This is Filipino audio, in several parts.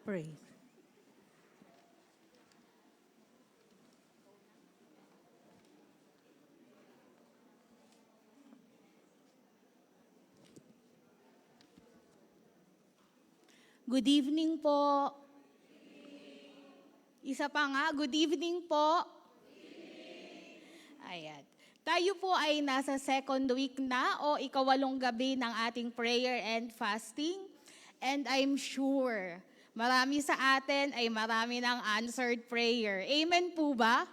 pray. Good evening po. Isa pa nga, good evening po. Ayan. Tayo po ay nasa second week na o ikawalong gabi ng ating prayer and fasting. And I'm sure, marami sa atin ay marami ng answered prayer. Amen po ba?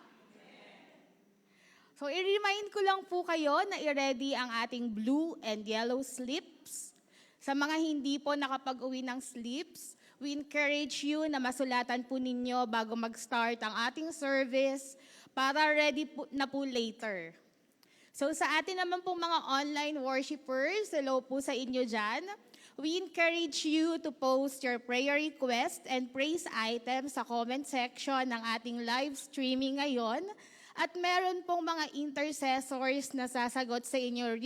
So, i-remind ko lang po kayo na i-ready ang ating blue and yellow slips. Sa mga hindi po nakapag-uwi ng slips, we encourage you na masulatan po ninyo bago mag-start ang ating service para ready po, na po later. So sa atin naman pong mga online worshipers, hello po sa inyo dyan. We encourage you to post your prayer request and praise items sa comment section ng ating live streaming ngayon. At meron pong mga intercessors na sasagot sa inyo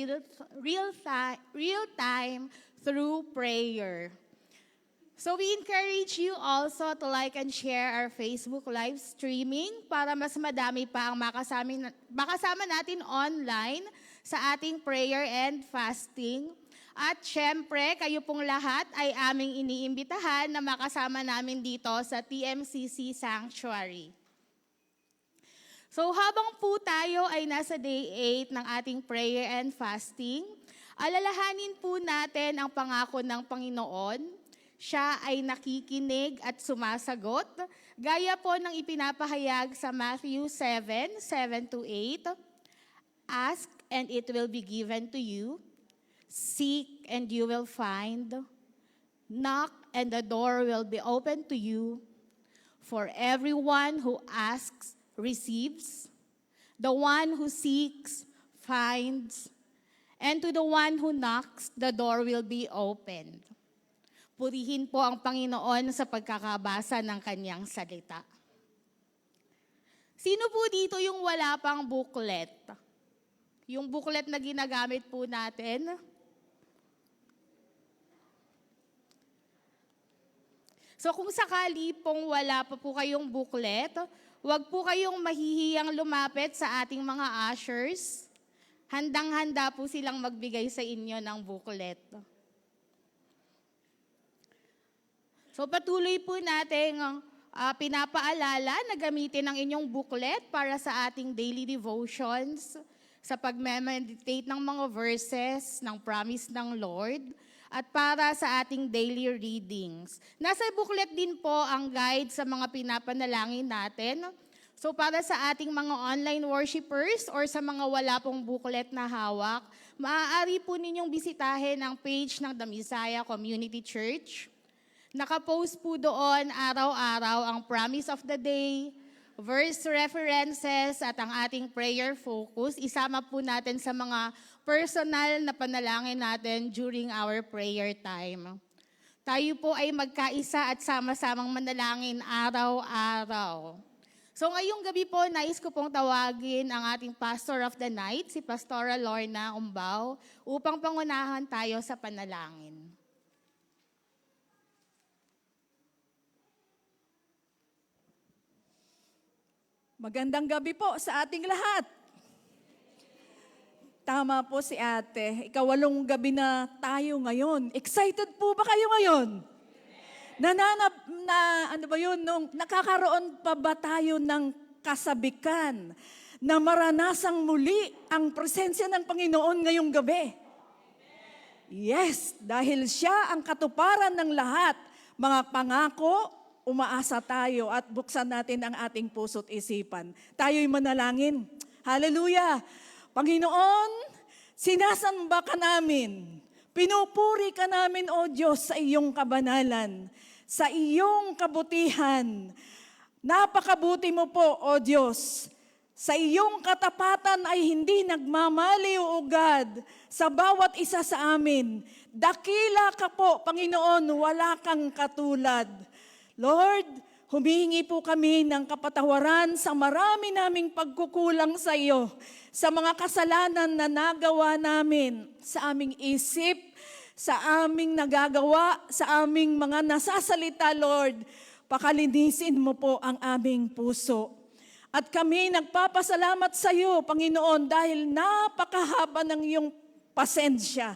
real time through prayer. So we encourage you also to like and share our Facebook live streaming para mas madami pa ang makasama natin online sa ating prayer and fasting. At syempre, kayo pong lahat ay aming iniimbitahan na makasama namin dito sa TMCC Sanctuary. So habang po tayo ay nasa day 8 ng ating prayer and fasting, alalahanin po natin ang pangako ng Panginoon. Siya ay nakikinig at sumasagot, gaya po ng ipinapahayag sa Matthew 7:7-8. Ask and it will be given to you. Seek and you will find. Knock and the door will be opened to you. For everyone who asks receives. The one who seeks finds. And to the one who knocks, the door will be opened. Purihin po ang Panginoon sa pagkakabasa ng kanyang salita. Sino po dito yung wala pang booklet? Yung booklet na ginagamit po natin? So kung sakali pong wala pa po kayong booklet, huwag po kayong mahihiyang lumapit sa ating mga ushers. Handang-handa po silang magbigay sa inyo ng booklet. So patuloy po nating pinapaalala na gamitin ang inyong booklet para sa ating daily devotions, sa pag-meditate ng mga verses ng promise ng Lord, at para sa ating daily readings. Nasa booklet din po ang guide sa mga pinapanalangin natin. So para sa ating mga online worshipers or sa mga wala pong booklet na hawak, maaari po ninyong bisitahin ang page ng The Messiah Community Church. Nakapost po doon araw-araw ang promise of the day, verse references at ang ating prayer focus. Isama po natin sa mga personal na panalangin natin during our prayer time. Tayo po ay magkaisa at sama-samang manalangin araw-araw. So ngayong gabi po, nais ko pong tawagin ang ating Pastor of the Night, si Pastora Lorna Umbao, upang pangunahan tayo sa panalangin. Magandang gabi po sa ating lahat. Tama po si ate, ikawalong gabi na tayo ngayon. Excited po ba kayo ngayon? Nakakaroon pa ba tayo ng kasabikan na maranasang muli ang presensya ng Panginoon ngayong gabi? Yes, dahil siya ang katuparan ng lahat, mga pangako. Umaasa tayo at buksan natin ang ating puso't isipan. Tayo'y manalangin. Hallelujah! Panginoon, sinasamba ka namin. Pinupuri ka namin, O Diyos, sa iyong kabanalan, sa iyong kabutihan. Napakabuti mo po, O Diyos. Sa iyong katapatan ay hindi nagmamaliw, O God, sa bawat isa sa amin. Dakila ka po, Panginoon, wala kang katulad. Lord, humihingi po kami ng kapatawaran sa marami naming pagkukulang sa iyo, sa mga kasalanan na nagawa namin sa aming isip, sa aming nagagawa, sa aming mga nasasalita, Lord. Pakalinisin mo po ang aming puso. At kami nagpapasalamat sa iyo, Panginoon, dahil napakahaba ng iyong pasensya.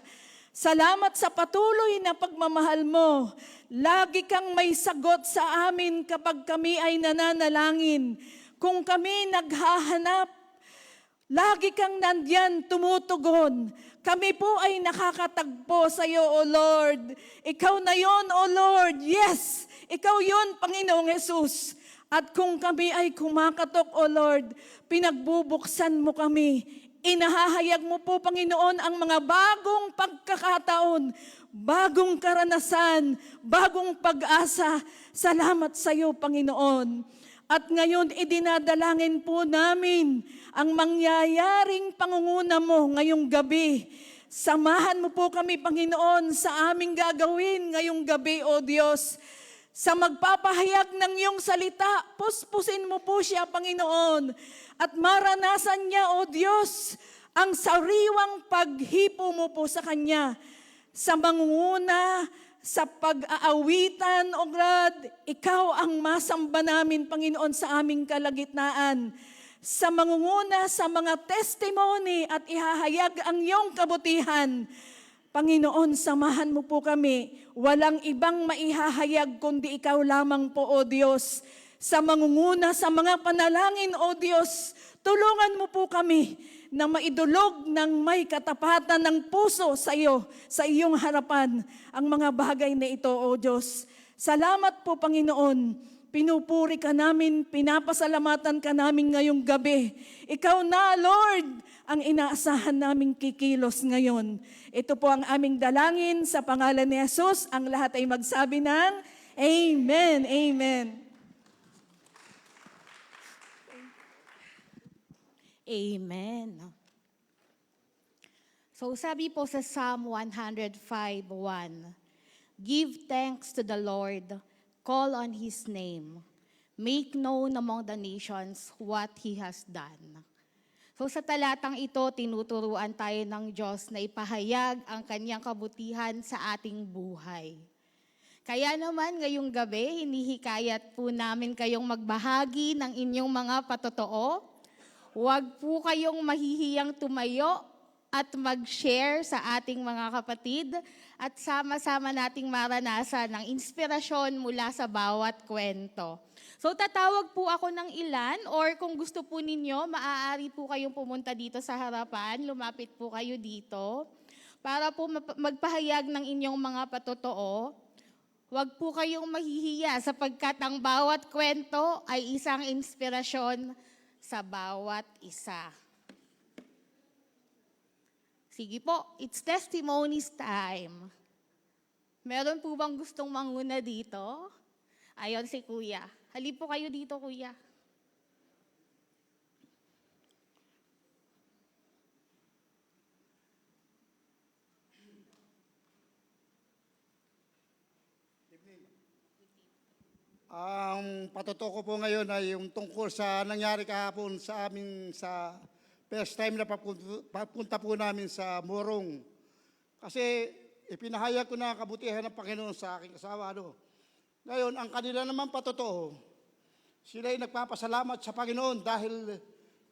Salamat sa patuloy na pagmamahal mo. Lagi kang may sagot sa amin kapag kami ay nananalangin. Kung kami naghahanap, lagi kang nandyan, tumutugon. Kami po ay nakakatagpo sa iyo, O Lord. Ikaw na yon, O Lord. Yes, ikaw yon, Panginoong Jesus. At kung kami ay kumakatok, O Lord, pinagbubuksan mo kami. Inahahayag mo po, Panginoon, ang mga bagong pagkakataon, bagong karanasan, bagong pag-asa. Salamat sa iyo, Panginoon. At ngayon, idinadalangin po namin ang mangyayaring pangunguna mo ngayong gabi. Samahan mo po kami, Panginoon, sa aming gagawin ngayong gabi, O Diyos. Sa magpapahayag ng iyong salita, puspusin mo po siya, Panginoon. At maranasan niya, O Diyos, ang sariwang paghipo mo po sa Kanya. Sa mangunguna, sa pag-aawitan, O God, ikaw ang masamba namin, Panginoon, sa aming kalagitnaan. Sa mangunguna, sa mga testimony at ihahayag ang iyong kabutihan. Panginoon, samahan mo po kami. Walang ibang maihahayag kundi ikaw lamang po, O Diyos. Sa mangunguna, sa mga panalangin, O Diyos, tulungan mo po kami na maidulog ng may katapatan ng puso sa iyo, sa iyong harapan, ang mga bagay na ito, O Diyos. Salamat po, Panginoon. Pinupuri ka namin, pinapasalamatan ka namin ngayong gabi. Ikaw na, Lord, ang inaasahan naming kikilos ngayon. Ito po ang aming dalangin sa pangalan ni Jesus. Ang lahat ay magsabi ng Amen, Amen. Amen. So sabi po sa Psalm 105:1, give thanks to the Lord, call on His name, make known among the nations what He has done. So sa talatang ito, tinuturuan tayo ng Diyos na ipahayag ang Kanyang kabutihan sa ating buhay. Kaya naman ngayong gabi, hinihikayat po namin kayong magbahagi ng inyong mga patotoo. Huwag po kayong mahihiyang tumayo at mag-share sa ating mga kapatid at sama-sama nating maranasan ng inspirasyon mula sa bawat kwento. So tatawag po ako ng ilan or kung gusto po ninyo, maaari po kayong pumunta dito sa harapan, lumapit po kayo dito para po magpahayag ng inyong mga patotoo. Huwag po kayong mahihiya sapagkat ang bawat kwento ay isang inspirasyon sa bawat isa. Sige po, it's testimonies time. Meron po bang gustong manguna dito? Ayon si Kuya. Halip po kayo dito, Kuya. Ang patotoo ko po ngayon ay yung tungkol sa nangyari kahapon sa amin sa first time na papunta po namin sa Morong. Kasi ipinahayag ko na ang kabutihan ng Panginoon sa aking asawa. Ngayon, ang kanila naman patotoo, sila ay nagpapasalamat sa Panginoon dahil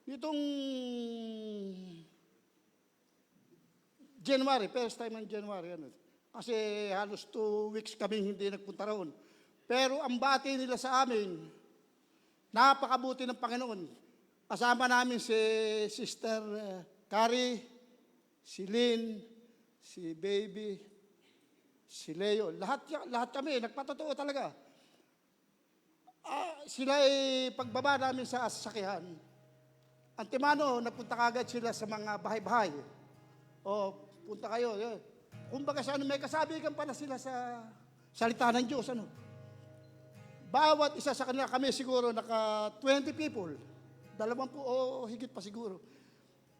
itong January, first time ng January, kasi halos 2 weeks kami hindi nagpunta roon. Pero ang bati nila sa amin, napakabuti ng Panginoon. Kasama namin si Sister Carrie, si Lynn, si Baby, si Leo. Lahat kami, nagpatotoo talaga. Sila ay pagbaba namin sa sasakyan. Antimano, nagpunta kagad sila sa mga bahay-bahay. O, punta kayo. Kumbaga may kasabigan pala sila sa salita ng Diyos. Bawat isa sa kanila, kami siguro naka 20 people. 20 o higit pa siguro.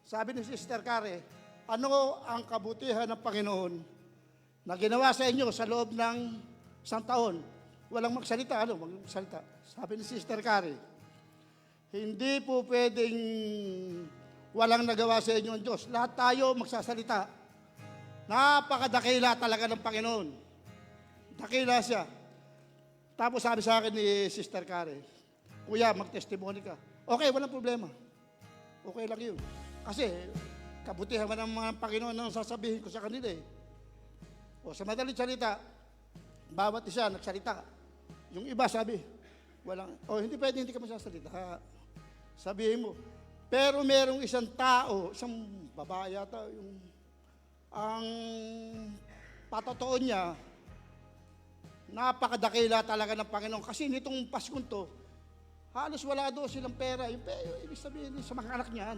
Sabi ni Sister Care, ano ang kabutihan ng Panginoon na ginawa sa inyo sa loob ng 1 taon? Walang magsalita, magsalita. Sabi ni Sister Care, hindi po pwedeng walang nagawa sa inyo ang Diyos. Lahat tayo magsasalita. Napakadakila talaga ng Panginoon. Dakila siya. Tapos sabi sa akin ni Sister Karen, Kuya, mag-testimony ka. Okay, walang problema. Okay lang yun. Kasi, kabutihan ng mga Panginoon ang sasabihin ko sa kanila eh. O sa madaling salita, bawat isa nagsalita. Yung iba sabi, hindi pwede hindi ka masasalita. Sabihin mo. Pero merong isang tao, isang babae yata, ang patotoo niya, napakadakila talaga ng Panginoon. Kasi nitong Paskong to, halos wala doon silang pera. Yung ibig sabihin sa mga anak niya,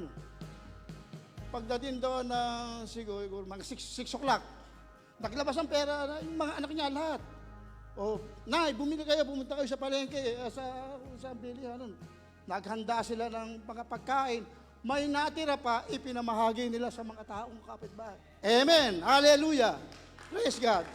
pagdating doon na siguro mga 6 o'clock, naglabas ang pera yung mga anak niya lahat. O, Nay, bumili kayo, pumunta kayo sa palengke, sa bilihan. Naghanda sila ng mga pagkain. May natira pa, ipinamahagi nila sa mga taong kapitbahay. Amen! Hallelujah! Praise God!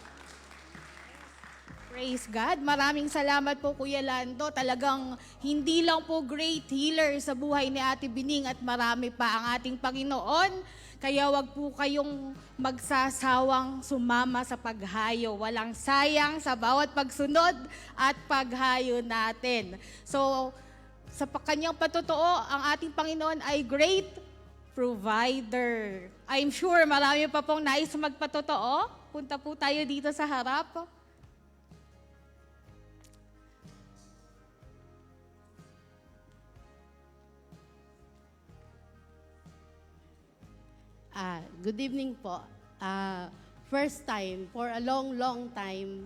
Praise God. Maraming salamat po, Kuya Lando. Talagang hindi lang po great healer sa buhay ni Ate Bining at marami pa ang ating Panginoon. Kaya wag po kayong magsasawang sumama sa paghayo. Walang sayang sa bawat pagsunod at paghayo natin. So, sa kanyang patotoo, ang ating Panginoon ay great provider. I'm sure marami pa pong nais magpatotoo. Punta po tayo dito sa harap. Good evening po. First time, for a long, long time,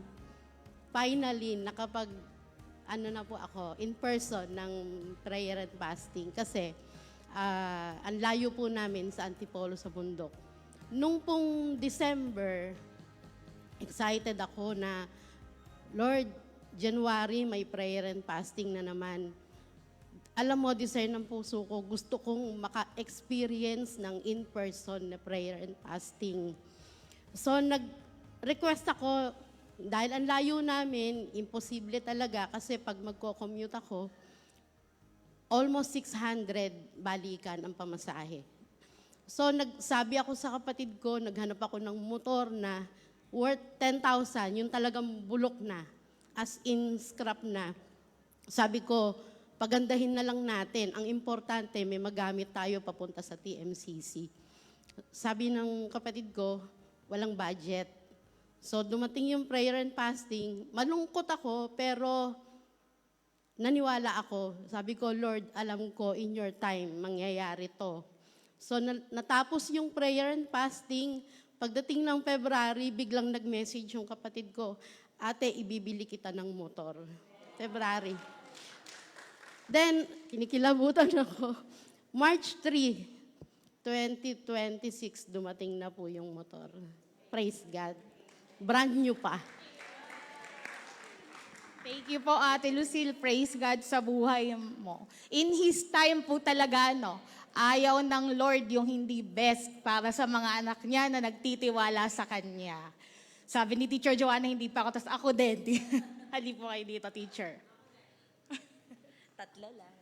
finally, na po ako, in person ng prayer and fasting. Kasi, ang layo po namin sa Antipolo sa bundok. Nung pong December, excited ako na, Lord, January, may prayer and fasting na naman. Alam mo, desire ng puso ko, gusto kong maka-experience ng in-person na prayer and fasting. So, nag-request ako, dahil ang layo namin, imposible talaga kasi pag magko-commute ako, almost 600 balikan ang pamasahe. So, nagsabi ako sa kapatid ko, naghanap ako ng motor na worth 10,000, yung talagang bulok na, as in scrap na. Sabi ko, pagandahin na lang natin. Ang importante, may magamit tayo papunta sa TMCC. Sabi ng kapatid ko, walang budget. So dumating yung prayer and fasting. Malungkot ako, pero naniwala ako. Sabi ko, Lord, alam ko, in your time, mangyayari to. So natapos yung prayer and fasting. Pagdating ng February, biglang nag-message yung kapatid ko, Ate, ibibili kita ng motor. February. Then, kinikilabutan ako. March 3, 2026, dumating na po yung motor. Praise God. Brand new pa. Thank you po, Ate Lucille. Praise God sa buhay mo. In His time po talaga, ayaw ng Lord yung hindi best para sa mga anak niya na nagtitiwala sa Kanya. Sabi ni Teacher Joanna, hindi pa ako, tas ako din. Hindi po kayo dito, Teacher. Tatlo lang.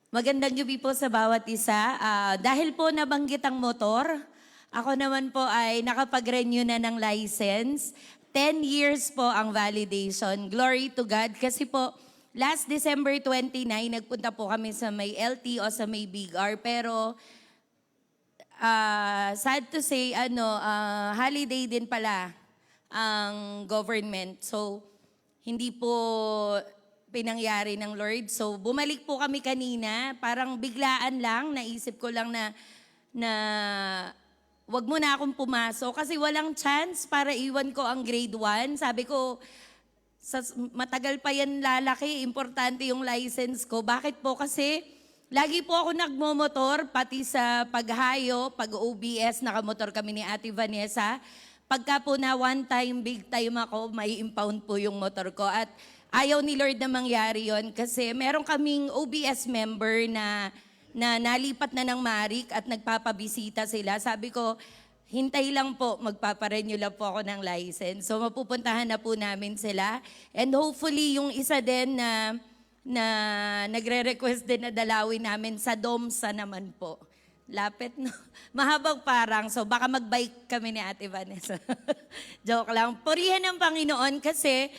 Magandang gabi po sa bawat isa. Dahil po nabanggit ang motor, ako naman po ay nakapag-renew na ng license. 10 years po ang validation. Glory to God. Kasi po, last December 29, nagpunta po kami sa may LT o sa may Big R. Pero, sad to say, holiday din pala ang government. So, hindi po pinangyari ng Lord. So, bumalik po kami kanina. Parang biglaan lang. Naisip ko lang na wag mo na akong pumasok kasi walang chance para iwan ko ang grade 1. Sabi ko, matagal pa yan lalaki. Importante yung license ko. Bakit po? Kasi lagi po ako nagmomotor, pati sa paghayo, pag-OBS, nakamotor kami ni Ate Vanessa. Pagka po na one time, big time ako, may impound po yung motor ko. At ayaw ni Lord na mangyari yon kasi meron kaming OBS member na nalipat na ng Marik at nagpapabisita sila. Sabi ko, hintay lang po, magpaparenew lang po ako ng license. So mapupuntahan na po namin sila. And hopefully yung isa din na nagre-request din na dalawin namin sa DOMSA naman po. Lapit, no? Mahabang parang, so baka mag-bike kami ni Ate Vanessa. Joke lang. Purihan ng Panginoon kasi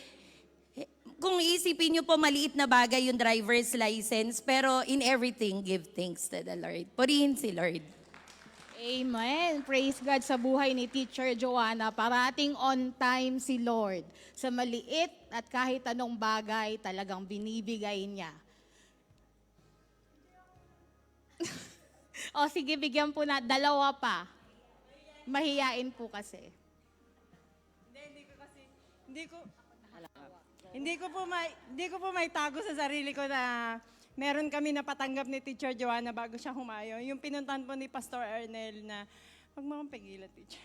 kung isipin niyo po, maliit na bagay yung driver's license, pero in everything, give thanks to the Lord. Purihin si Lord. Amen. Praise God sa buhay ni Teacher Joanna. Parating on time si Lord. Sa maliit at kahit anong bagay, talagang binibigay niya. O sige, bigyan po na, dalawa pa. Mahiyain po kasi. Hindi ko po may tago sa sarili ko na meron kami napatanggap ni Teacher Joanna bago siya humayo. Yung pinuntahan po ni Pastor Arnel na, wag mo akong pigilan, teacher.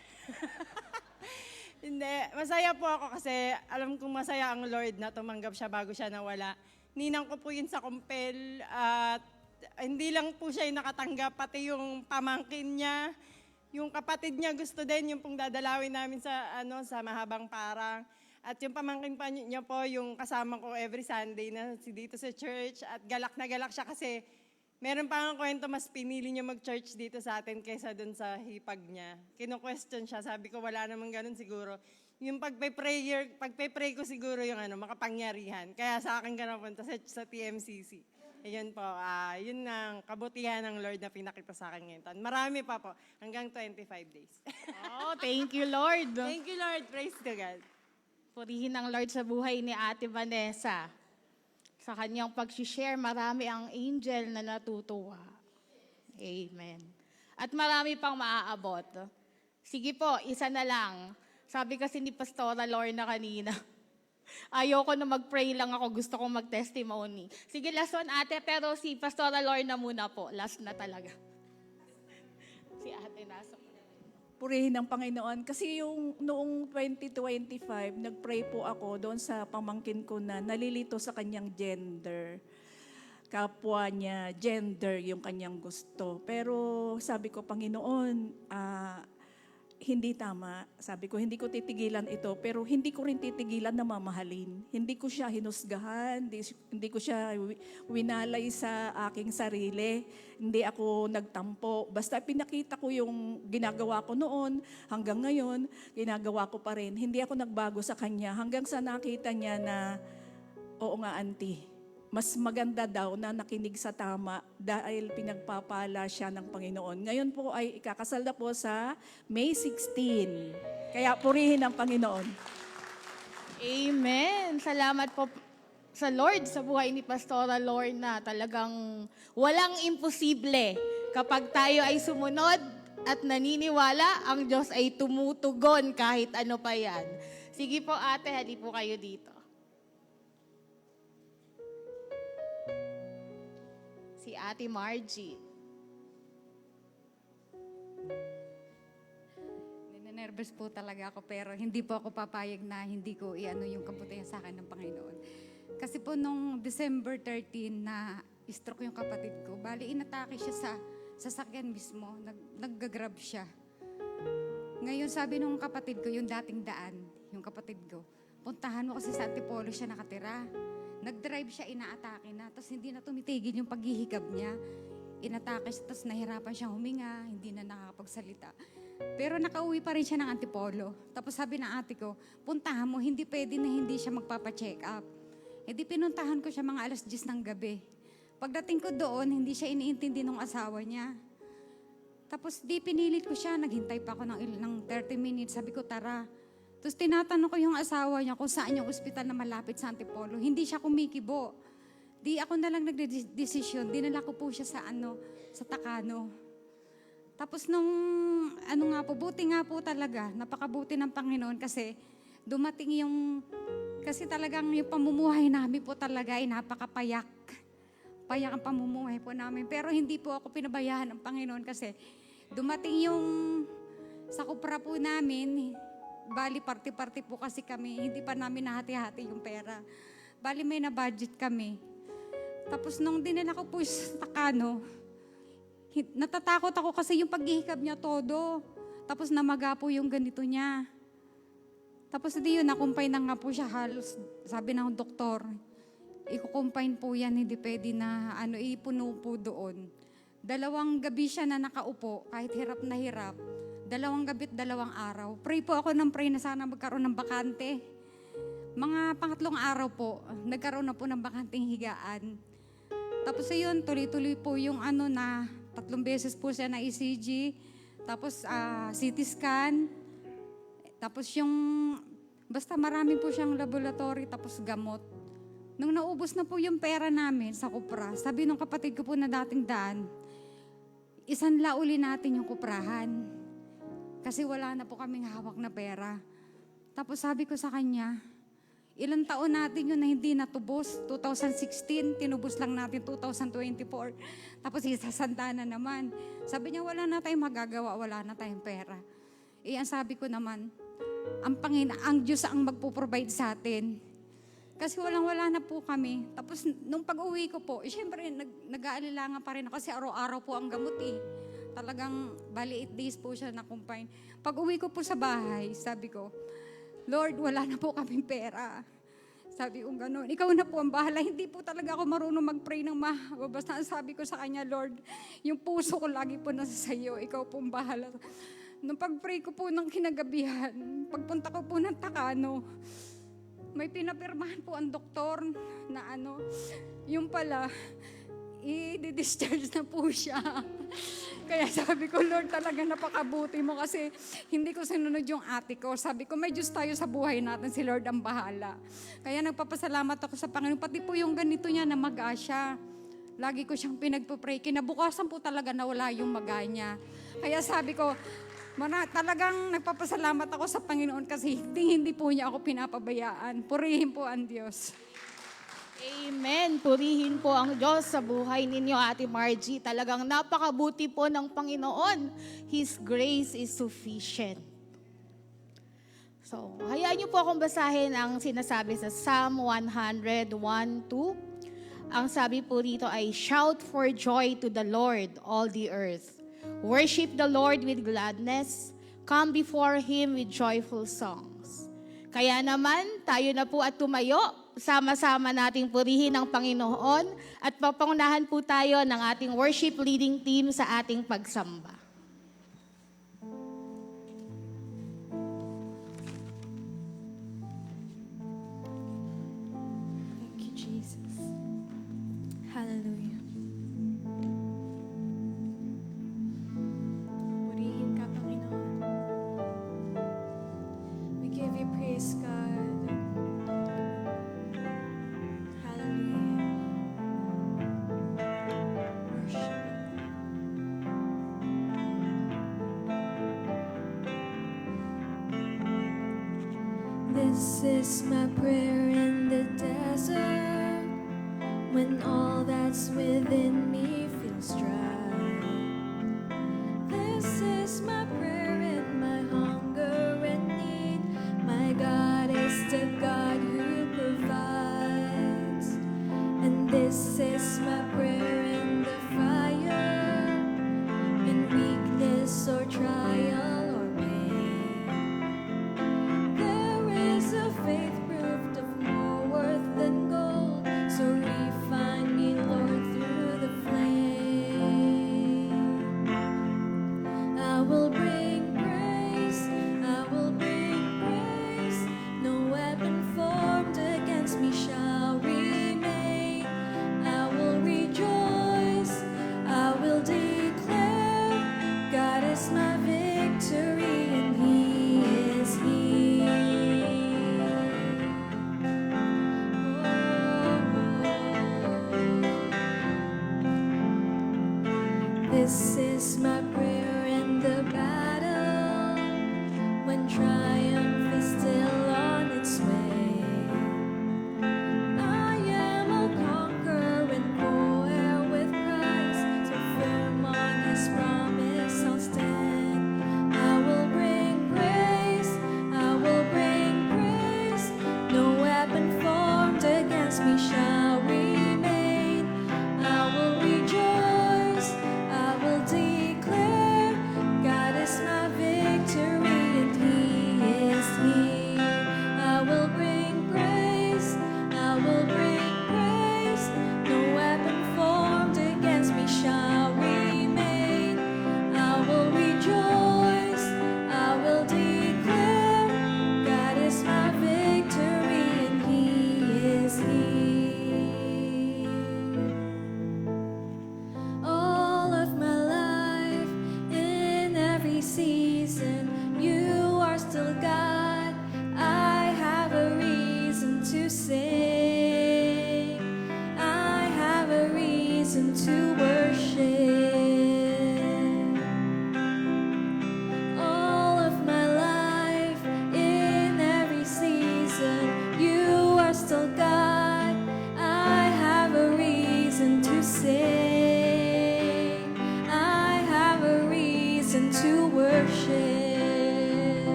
Hindi, masaya po ako kasi alam kong masaya ang Lord na tumanggap siya bago siya nawala. Ninang ko po yun sa kumpel at hindi lang po siya yung nakatanggap, pati yung pamangkin niya, yung kapatid niya gusto din yung pong dadalawin namin sa Mahabang Parang. At yung pamangkin pa niya po, yung kasama ko every Sunday na dito sa church. At galak na galak siya kasi meron pa nga kwento, mas pinili niya mag-church dito sa atin kaysa dun sa hipag niya. Kino-question siya, sabi ko wala namang ganun siguro. Yung pagpe-pray ko siguro yung makapangyarihan. Kaya sa akin ka napunta sa TMCC. Ayun po, yun ang kabutihan ng Lord na pinakita sa akin ngayon. Marami pa po, hanggang 25 days. Oh, thank you, Lord. Thank you, Lord. Praise to God. Purihin ng Lord sa buhay ni Ate Vanessa. Sa kanyang pag-share, marami ang angel na natutuwa. Amen. At marami pang maaabot. Sige po, isa na lang. Sabi kasi ni Pastora Lorna kanina, ayoko na mag-pray lang ako, gusto kong mag-testimony. Sige, last one ate, pero si Pastora Lorna muna po. Last na talaga. Si ate nasa. Purihin ng Panginoon. Kasi yung noong 2025, nag-pray po ako doon sa pamangkin ko na nalilito sa kanyang gender. Kapwa niya, gender yung kanyang gusto. Pero sabi ko, Panginoon, hindi tama. Sabi ko, hindi ko titigilan ito, pero hindi ko rin titigilan na mamahalin. Hindi ko siya hinusgahan, hindi ko siya winalay sa aking sarili. Hindi ako nagtampo. Basta pinakita ko yung ginagawa ko noon, hanggang ngayon, ginagawa ko pa rin. Hindi ako nagbago sa kanya, hanggang sa nakita niya na, oo nga auntie, mas maganda daw na nakinig sa tama dahil pinagpapala siya ng Panginoon. Ngayon po ay ikakasal na po sa May 16. Kaya purihin ang Panginoon. Amen. Salamat po sa Lord sa buhay ni Pastora Lorna. Talagang walang imposible. Kapag tayo ay sumunod at naniniwala, ang Diyos ay tumutugon kahit ano pa yan. Sige po ate, hali po kayo dito. Si Ate Margie. Ninenervous po talaga ako pero hindi po ako papayag na hindi ko iano yung kabutihan sa akin ng Panginoon. Kasi po nung December 13 na stroke yung kapatid ko, bali inatake siya sa sasakyan mismo, naggagrab siya. Ngayon sabi nung kapatid ko, yung dating daan, yung kapatid ko, puntahan mo kasi sa Antipolo siya nakatira. Nag-drive siya, inaatake na, tapos hindi na tumitigil yung paghihigab niya. Inatake siya, tapos nahirapan siya huminga, hindi na nakakapagsalita. Pero nakauwi pa rin siya ng Antipolo. Tapos sabi ng ate ko, puntahan mo, hindi pwede na hindi siya magpapacheck up. E di pinuntahan ko siya mga alas 10 ng gabi. Pagdating ko doon, hindi siya iniintindi ng asawa niya. Tapos di pinilit ko siya, naghintay pa ako ng 30 minutes, sabi ko tara. Tapos tinatanong ko yung asawa niya kung saan yung ospital na malapit sa Antipolo. Hindi siya kumikibo. Di ako na lang nagdedesisyon. Dinala ko po siya sa Takano. Tapos nung, buti nga po talaga, napakabuti ng Panginoon kasi dumating kasi talagang yung pamumuhay namin po talaga ay napakapayak. Payak ang pamumuhay po namin. Pero hindi po ako pinabayaan ng Panginoon kasi dumating sa kupra po namin, bali party-party po kasi kami, hindi pa namin nahati-hati yung pera. Bali may na-budget kami. Tapos nung dinala ko po sa Takano, natatakot ako kasi yung paghihikab niya todo. Tapos namaga po yung ganito niya. Tapos hindi yun, nakumpay na nga po siya halos. Sabi ng doktor, ikukumpine po yan, hindi pwede na ipuno po doon. 2 gabi siya na nakaupo, kahit hirap na hirap. 2 gabi at 2 araw. Pray po ako ng pray na sana magkaroon ng bakante. Mga 3 araw po, nagkaroon na po ng bakanting higaan. Tapos ayun, tuloy-tuloy po yung na 3 beses po siya na ECG. Tapos CT scan. Tapos basta marami po siyang laboratory, tapos gamot. Nung naubos na po yung pera namin sa Kupra, sabi nung kapatid ko po na dating daan, isanla uli natin yung kuprahan. Kasi wala na po kaming hawak na pera. Tapos sabi ko sa kanya, ilang taon natin yun na hindi natubos. 2016, tinubos lang natin 2024. Tapos isasanda na naman. Sabi niya, wala na tayong magagawa, wala na tayong pera. Ang sabi ko naman, ang Diyos ang magpo-provide sa atin. Kasi walang-wala na po kami. Tapos nung pag-uwi ko po, syempre nag-aalilangan pa rin ako kasi araw-araw po ang gamot eh. Talagang bali 8 days po siya na-confine. Pag-uwi ko po sa bahay, sabi ko, Lord, wala na po kaming pera. Sabi ko gano'n, ikaw na po ang bahala. Hindi po talaga ako marunong mag-pray ng mahaba. Basta sabi ko sa kanya, Lord, yung puso ko lagi po nasa sayo. Ikaw po ang bahala. Nung pag-pray ko po ng kinagabihan, pagpunta ko po ng Takano, may pinapirmahan po ang doktor na yung pala, i-discharge na po siya. Kaya sabi ko, Lord, talaga napakabuti mo kasi hindi ko sinunod yung ate ko. Sabi ko, may Diyos tayo sa buhay natin, si Lord ang bahala. Kaya nagpapasalamat ako sa Panginoon. Pati po yung ganito niya na maga siya. Lagi ko siyang pinagpapray. Kinabukasan po talaga nawala yung maga niya. Kaya sabi ko, talagang nagpapasalamat ako sa Panginoon kasi hindi po niya ako pinapabayaan. Purihin po ang Diyos. Amen. Purihin po ang Diyos sa buhay ninyo, Ate Margie. Talagang napakabuti po ng Panginoon. His grace is sufficient. So, hayaan niyo po akong basahin ang sinasabi sa Psalm 101:2. Ang sabi po rito ay, shout for joy to the Lord, all the earth. Worship the Lord with gladness. Come before Him with joyful songs. Kaya naman, tayo na po at tumayo. Sama-sama nating purihin ang Panginoon at papangunahan po tayo ng ating worship leading team sa ating pagsamba. Thank you, Jesus. Hallelujah. Purihin ka, Panginoon. We give you praise, God. Hallelujah. Worship. This is my prayer in the desert, when all that's within me feels dry. This is my prayer in my hunger and need. My God is the God who provides. And this is my prayer in the fire, in weakness or trial or pain. There is a faith proved of more worth than gold, so refine me, Lord, through the flame. I will bring praise, I will bring praise. No weapon formed against me shall remain. I will rejoice, I will declare, God is my victory and He is here. This is my prayer in the battle, when triumph is still on its way. I am a conqueror and co-heir with Christ, so firm on His promise I'll stand. I will bring praise, I will bring praise. No weapon formed against me shall remain. I will rejoice, I will declare,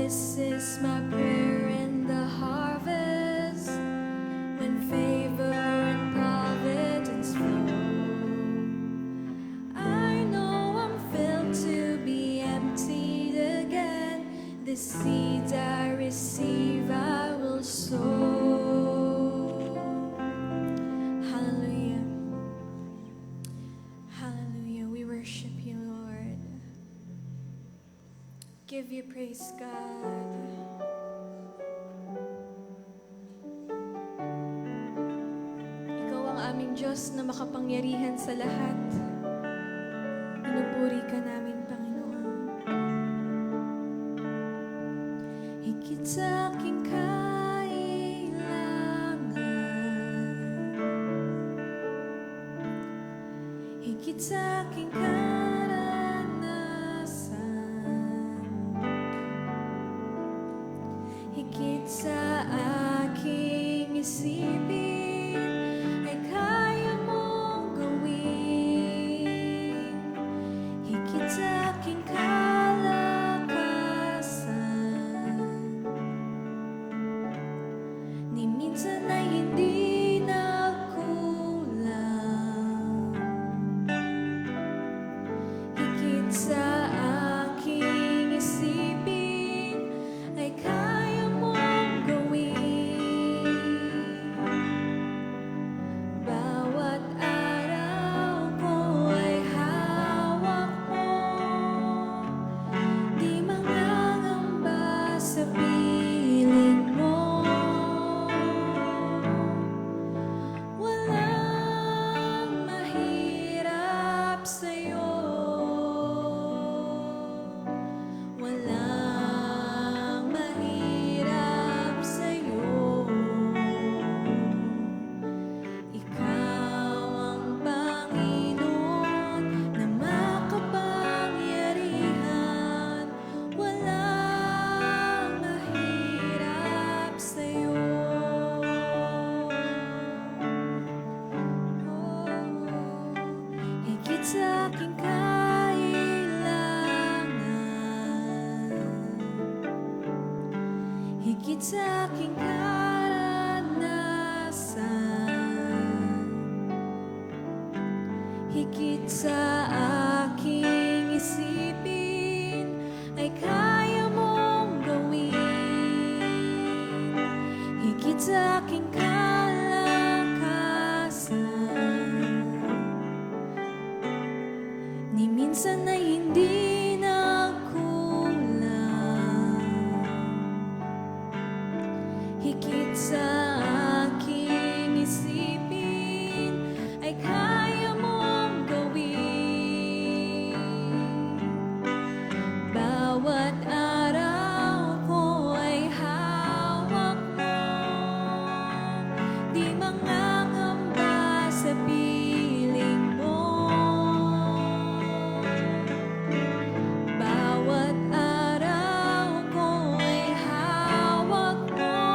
This is my prayer in the harvest, when favor and providence flow. I know I'm filled to be emptied again. The seeds I receive, I will sow. Hallelujah. Hallelujah. We worship you, Lord. Give you praise, God. Ikaw ang aming Diyos na makapangyarihan sa lahat. Pinupuri ka namin, Panginoon. Higit sa aking kailangan, higit sa aking karanasan, higit sa aking isipin, ay kaya mong gawin. Higit sa aking kalakasan, ni minsan ay hindi nagkulang. Higit sa aking isipin, ay kaya mong gawin. Bawat araw ko ay hawak mo, di mangangamba sa piling mo. Walang mahirap sa'yo, walang mahirap sa'yo. Ikaw ang Panginoon na makapangyarihan, walang mahirap sa'yo. Higit sa aking kailangan, higit sa aking karanasan, higit sa aking isipin, ay kaya mong gawin. Higit sa aking kalakasan, ni minsan ay hindi nagkulang. Higit sa aking isipin, ay kaya mong gawin. Bawat araw ko ay hawak mo, di mangangamba sa piling mo. Bawat araw ko ay hawak mo,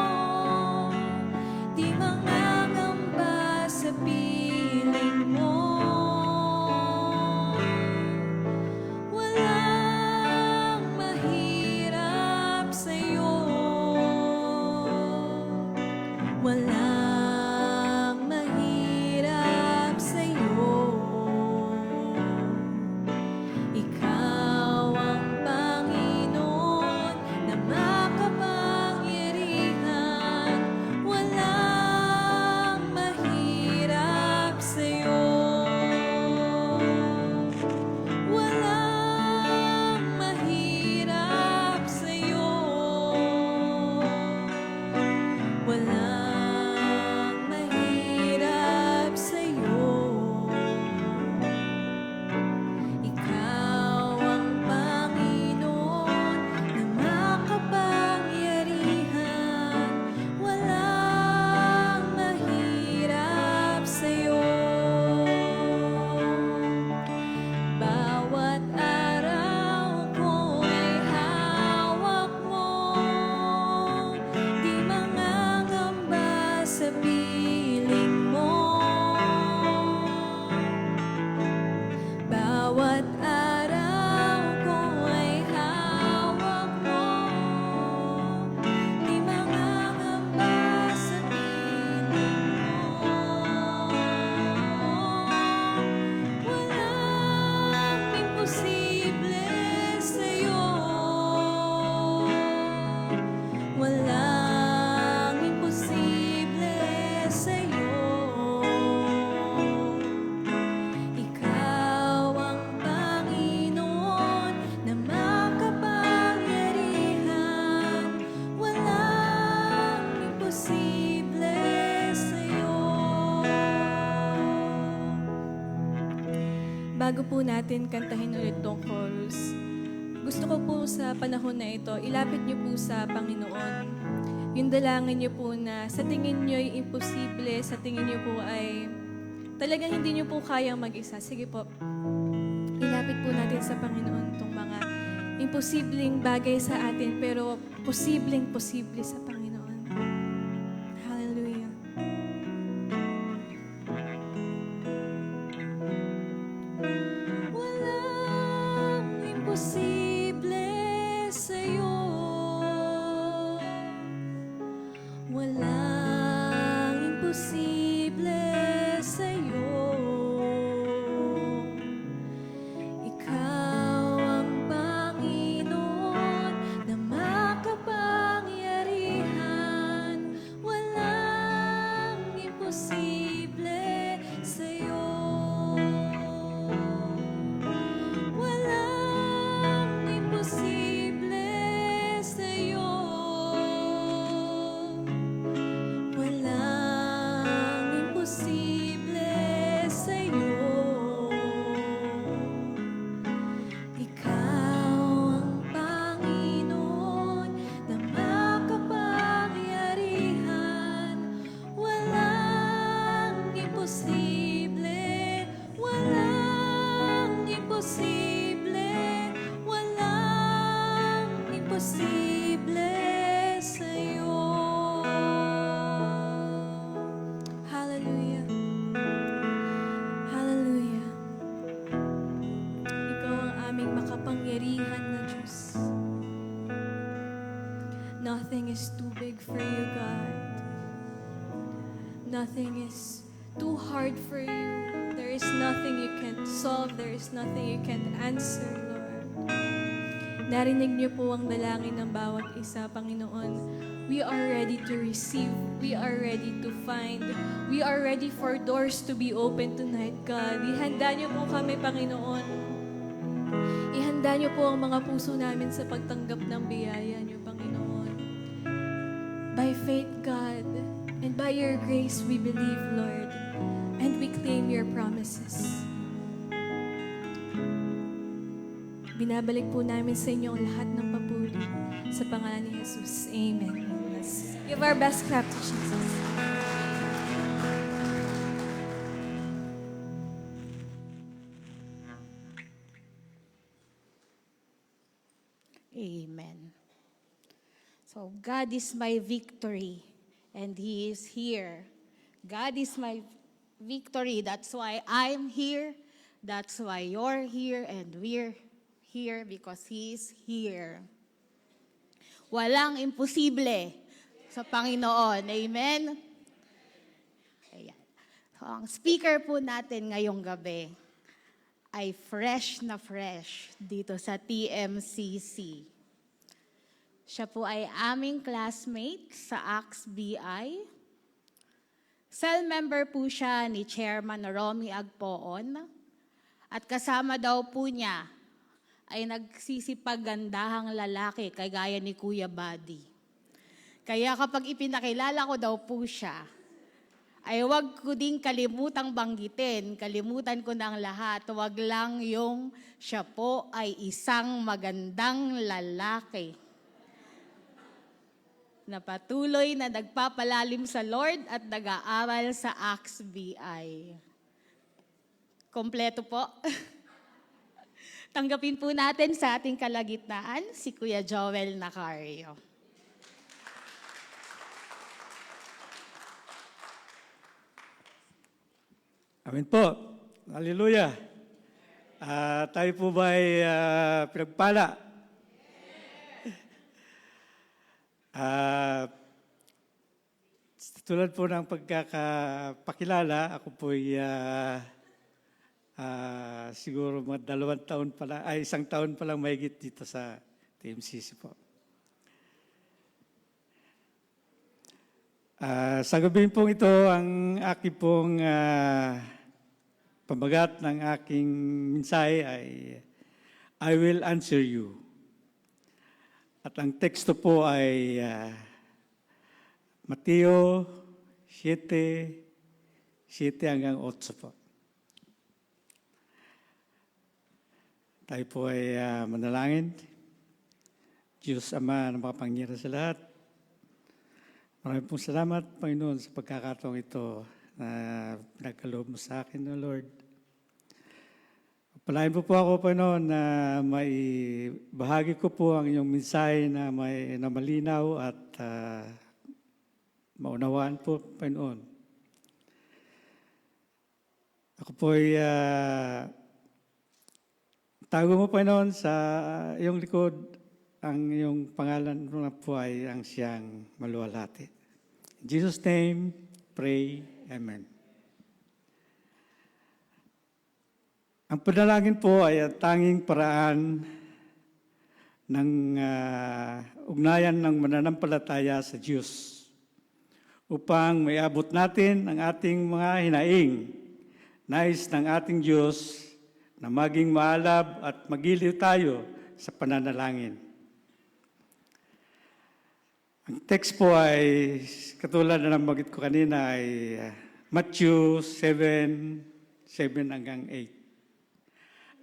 bago po natin kantahin ulit tong chorus, gusto ko po sa panahon na ito, ilapit niyo po sa Panginoon. Yung dalangin niyo po na sa tingin niyo ay imposible, sa tingin niyo po ay talagang hindi niyo po kayang mag-isa. Sige po, ilapit po natin sa Panginoon itong mga imposibleng bagay sa atin, pero posibleng-posible sa Panginoon. Hallelujah. Walang imposible sa'yo. Walang imposible sa'yo. Ikaw ang Panginoon na makapangyarihan. Walang imposible sa'yo. Walang imposible sa'yo. Walang imposible sa'yo. Ikaw ang Panginoon na makapangyarihan. Walang imposible, walang imposible, walang imposible sa'yo. Hallelujah. Hallelujah. Ikaw ang aming makapangyarihan na Diyos. Nothing is too big for you, God. Nothing is too hard for you. There is nothing you can't solve. There is nothing you can't answer, Lord. Narinig niyo po ang dalangin ng bawat isa, Panginoon. We are ready to receive. We are ready to find. We are ready for doors to be open tonight, God. Ihanda niyo po kami, Panginoon. Ihanda niyo po ang mga puso namin sa pagtanggap ng biyaya niyo, Panginoon. By faith, God, and by your grace, we believe, Lord, and we claim your promises. Binabalik po namin sa inyo ang lahat ng papuri sa pangalan ni Jesus. Amen. Let's give our best clap to Jesus. Amen. So, God is my victory, and He is here. God is my victory. That's why I'm here. That's why you're here, and we're here because He is here. Walang imposible sa Panginoon. Amen? Ayan. So, ang speaker po natin ngayong gabi ay fresh na fresh dito sa TMCC. Siya po ay aming classmate sa AXBI. Cell member po siya ni Chairman Romy Agpoon. At kasama daw po niya ay nagsisipagandahang lalaki kagaya ni Kuya Buddy. Kaya kapag ipinakilala ko daw po siya, ay wag ko ding kalimutang banggitin, kalimutan ko na ang lahat, wag lang yung siya po ay isang magandang lalaki na patuloy na nagpapalalim sa Lord at nag-aaral sa AXBI. Kompleto po. Tanggapin po natin sa ating kalagitnaan si Kuya Joel Nacario. Amen po. Hallelujah. Tayo po ba ay pinagpala? Tulad po ng pagkakapakilala, ako po ay siguro mga 2 taon pa lang, ay 1 taon pa lang mahigit dito sa TMCC po. Sa gabi pong ito, ang aking pong pamagat ng aking mensahe ay I will answer you. At ang teksto po ay Mateo 7:7 hanggang 8 po. Tayo po ay manalangin. Diyos Ama na makapangyarihan sa lahat. Maraming pong salamat, Panginoon, sa pagkakataong ito na pinagkaloob mo sa akin, O Lord. Palain po ako, Panginoon, na may bahagi ko po ang iyong mensahe na malinaw at maunawaan po, Panginoon. Ako po ay tago mo, Panginoon, sa iyong likod. Ang iyong pangalan na po ay ang siyang maluwalhati. In Jesus' name, pray. Amen. Ang panalangin po ay ang tanging paraan ng ugnayan ng mananampalataya sa Diyos upang maiabot natin ang ating mga hinaing, nais ng ating Diyos na maging maalab at magiliw tayo sa pananalangin. Ang text po ay, katulad na nabanggit ko kanina, ay Matthew 7:7 hanggang 8.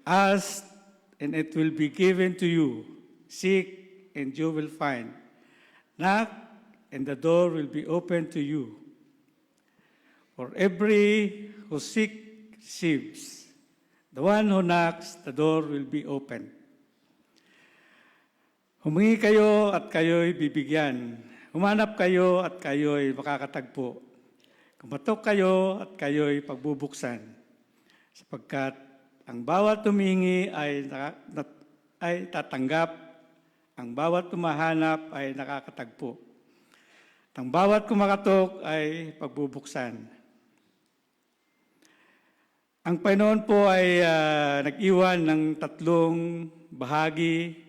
Ask, and it will be given to you. Seek, and you will find. Knock, and the door will be open to you. For every who seeks, receives. The one who knocks, the door will be open. Humingi kayo at kayo'y bibigyan. Humanap kayo at kayo'y makakatagpo. Kumatok kayo at kayo'y pagbubuksan. Sapagkat ang bawat humingi ay tatanggap, ang bawat tumahanap ay nakakatagpo. At ang bawat kumakatok ay pagbubuksan. Ang Panginoon po ay nag-iwan ng 3 bahagi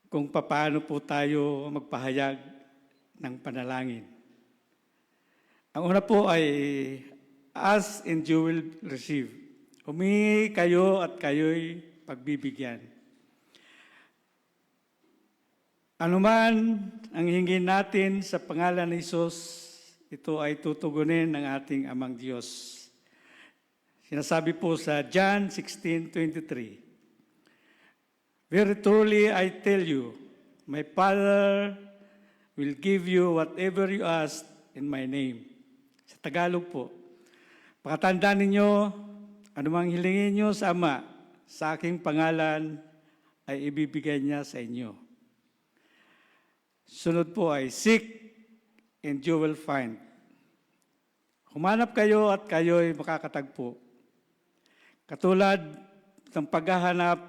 kung paano po tayo magpahayag ng panalangin. Ang una po ay ask and you will receive. Humingi kayo at kayo'y pagbibigyan. Ano man ang hingin natin sa pangalan ni Jesus, ito ay tutugunin ng ating Amang Diyos. Sinasabi po sa John 16:23, very truly I tell you, my Father will give you whatever you ask in my name. Sa Tagalog po, pakatandaan ninyo, anumang hilingin nyo sa Ama, sa aking pangalan, ay ibibigay niya sa inyo. Sunod po ay seek and you will find. Humanap kayo at kayo'y makakatagpo. Katulad ng paghahanap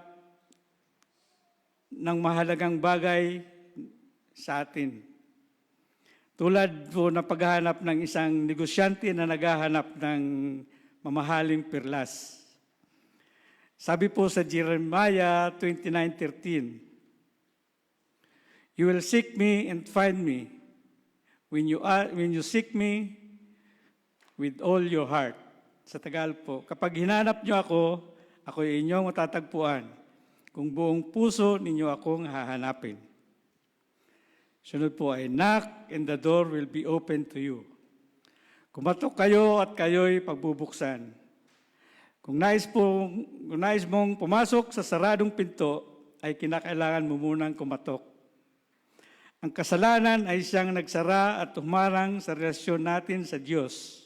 ng mahalagang bagay sa atin. Tulad po na paghahanap ng isang negosyante na naghahanap ng mamahaling perlas. Sabi po sa Jeremiah 29:13, you will seek me and find me when you seek me with all your heart. Sa Tagalog po, kapag hinanap niyo ako, ako'y inyong matatagpuan. Kung buong puso ninyo akong hahanapin. Sunod po ay knock and the door will be open to you. Kumatok kayo at kayo'y pagbubuksan. Kung nais mong pumasok sa saradong pinto, ay kinakailangan mo munang kumatok. Ang kasalanan ay siyang nagsara at humarang sa relasyon natin sa Diyos.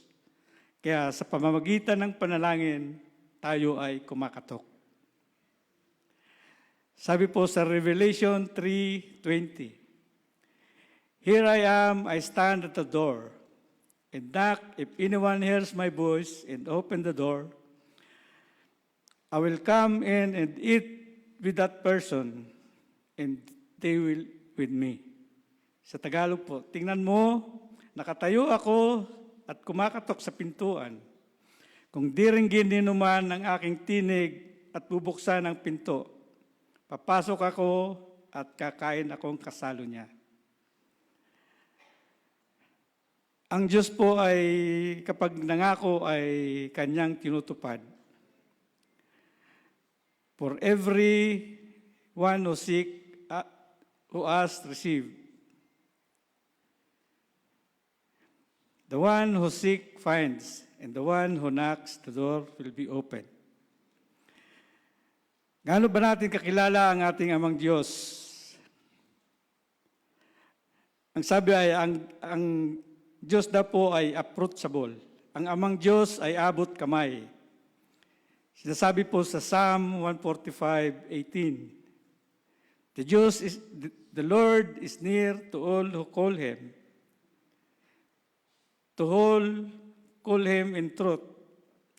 Kaya sa pamamagitan ng panalangin, tayo ay kumakatok. Sabi po sa Revelation 3:20, here I am, I stand at the door, and knock. If anyone hears my voice and open the door, I will come in and eat with that person, and they will with me. Sa Tagalog po, tingnan mo, nakatayo ako at kumakatok sa pintuan. Kung diringgin ninuman ang aking tinig at bubuksan ang pinto, papasok ako at kakain akong kasalo niya. Ang Diyos po ay kapag nangako ay kanyang tinutupad. For every one who seek, who asks, receive. The one who seeks finds, and the one who knocks, the door will be open. Gaano ba natin kakilala ang ating amang Diyos? Ang sabi ay, ang Diyos daw po ay approachable. Ang amang Diyos ay abot kamay. Sinasabi po sa Psalm 145:18, the Lord is near to all who call Him, to all call Him in truth.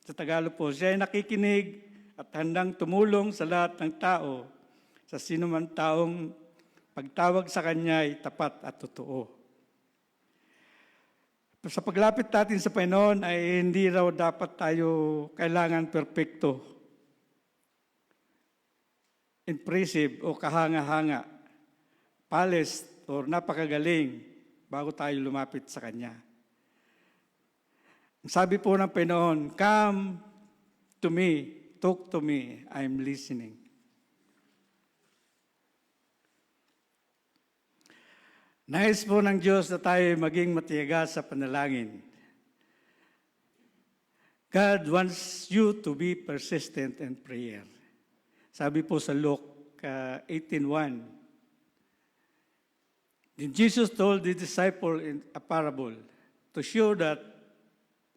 Sa Tagalog po, siya ay nakikinig at handang tumulong sa lahat ng tao, sa sino man taong pagtawag sa Kanya ay tapat at totoo. Sa paglapit natin sa Panginoon ay hindi raw dapat tayo kailangan perpekto, impressive o kahanga-hanga, polished o napakagaling bago tayo lumapit sa Kanya. Ang sabi po ng Panginoon, come to me, talk to me, I'm listening. Nais po ng Diyos na tayo maging matiyaga sa panalangin. God wants you to be persistent in prayer. Sabi po sa Luke 18:1, then Jesus told the disciple in a parable to show that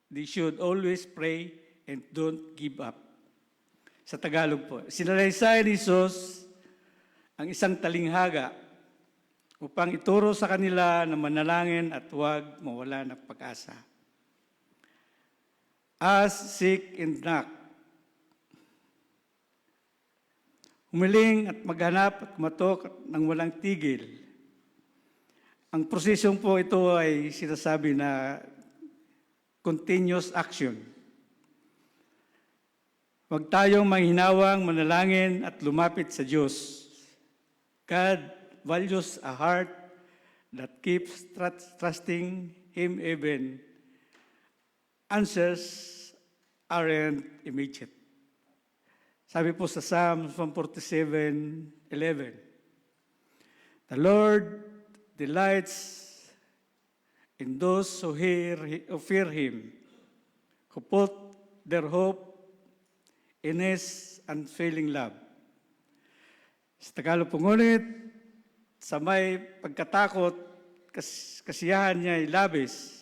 they should always pray and don't give up. Sa Tagalog po, sinalaysay ni Jesus ang isang talinghaga upang ituro sa kanila na manalangin at huwag mawala ng pag-asa. Ask, seek, and knock. Humiling at maghanap at kumatok ng walang tigil. Ang prosesong po ito ay sinasabi na continuous action. Huwag tayong manghinawang manalangin at lumapit sa Diyos. God values a heart that keeps trusting Him even answers aren't immediate. Sabi po sa Psalm 147:11, the Lord delights in those who fear Him, who put their hope in His unfailing love. Sa Tagalog po, ngunit sa may pagkatakot, kasiyahan niya ay labis.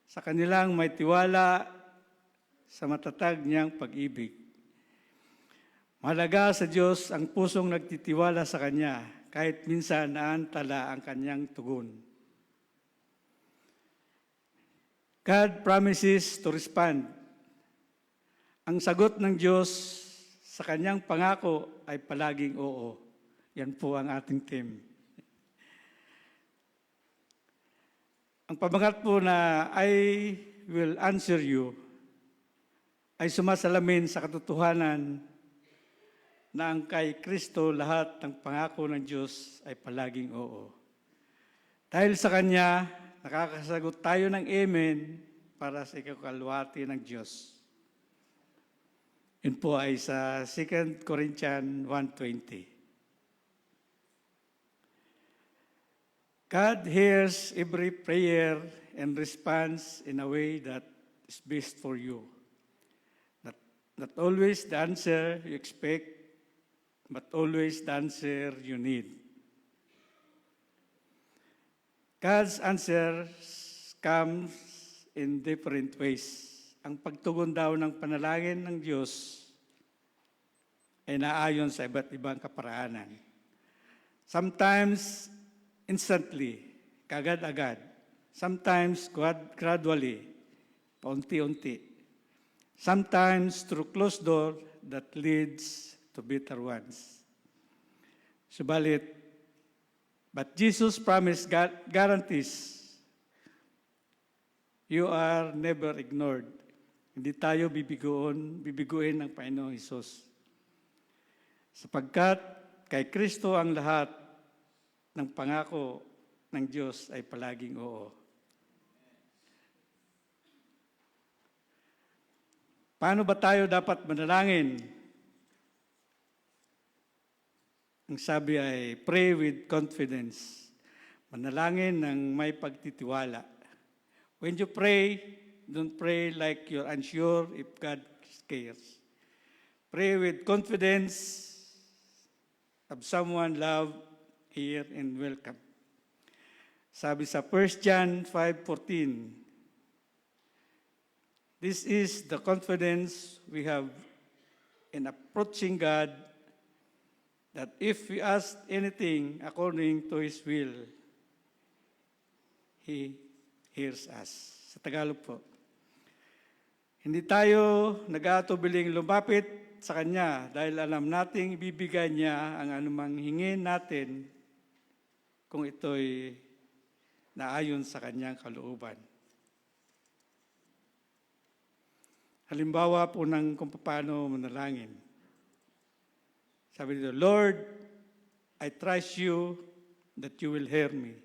Sa kanilang may tiwala sa matatag niyang pag-ibig. Mahalaga sa Diyos ang pusong nagtitiwala sa Kanya, kahit minsan naantala ang Kanyang tugon. God promises to respond. Ang sagot ng Diyos sa Kanyang pangako ay palaging oo. Yan po ang ating theme. Ang pamagat po na I will answer you ay sumasalamin sa katotohanan na ang kay Kristo lahat ng pangako ng Diyos ay palaging oo. Dahil sa Kanya, nakakasagot tayo ng amen para sa ikakalwati ng Diyos. Yun po ay sa 2 Corinthians 1:20. God hears every prayer and responds in a way that is best for you. Not always the answer you expect, but always the answer you need. God's answer comes in different ways. Ang pagtugon daw ng panalangin ng Diyos ay naayon sa iba't ibang kaparaanan. Sometimes instantly, kagad-agad. Sometimes gradually, paunti-unti. Sometimes through closed door that leads to better ones. Subalit, but Jesus' promise guarantees you are never ignored. Hindi tayo bibiguin ng Panginoong Hesus. Sapagkat kay Kristo ang lahat ng pangako ng Diyos ay palaging oo. Paano ba tayo dapat manalangin? Ang sabi ay, pray with confidence. Manalangin ng may pagtitiwala. When you pray, don't pray like you're unsure if God cares. Pray with confidence of someone loved, here, and welcome. Sabi sa 1 John 5:14, this is the confidence we have in approaching God, that if we ask anything according to His will, He hears us. Sa Tagalog po, hindi tayo nag-aatubiling lumapit sa Kanya dahil alam nating ibibigay Niya ang anumang hingin natin kung ito'y naayon sa Kanyang kalooban. Halimbawa po ng kung paano manalangin. Sabi dito, Lord, I trust you that you will hear me.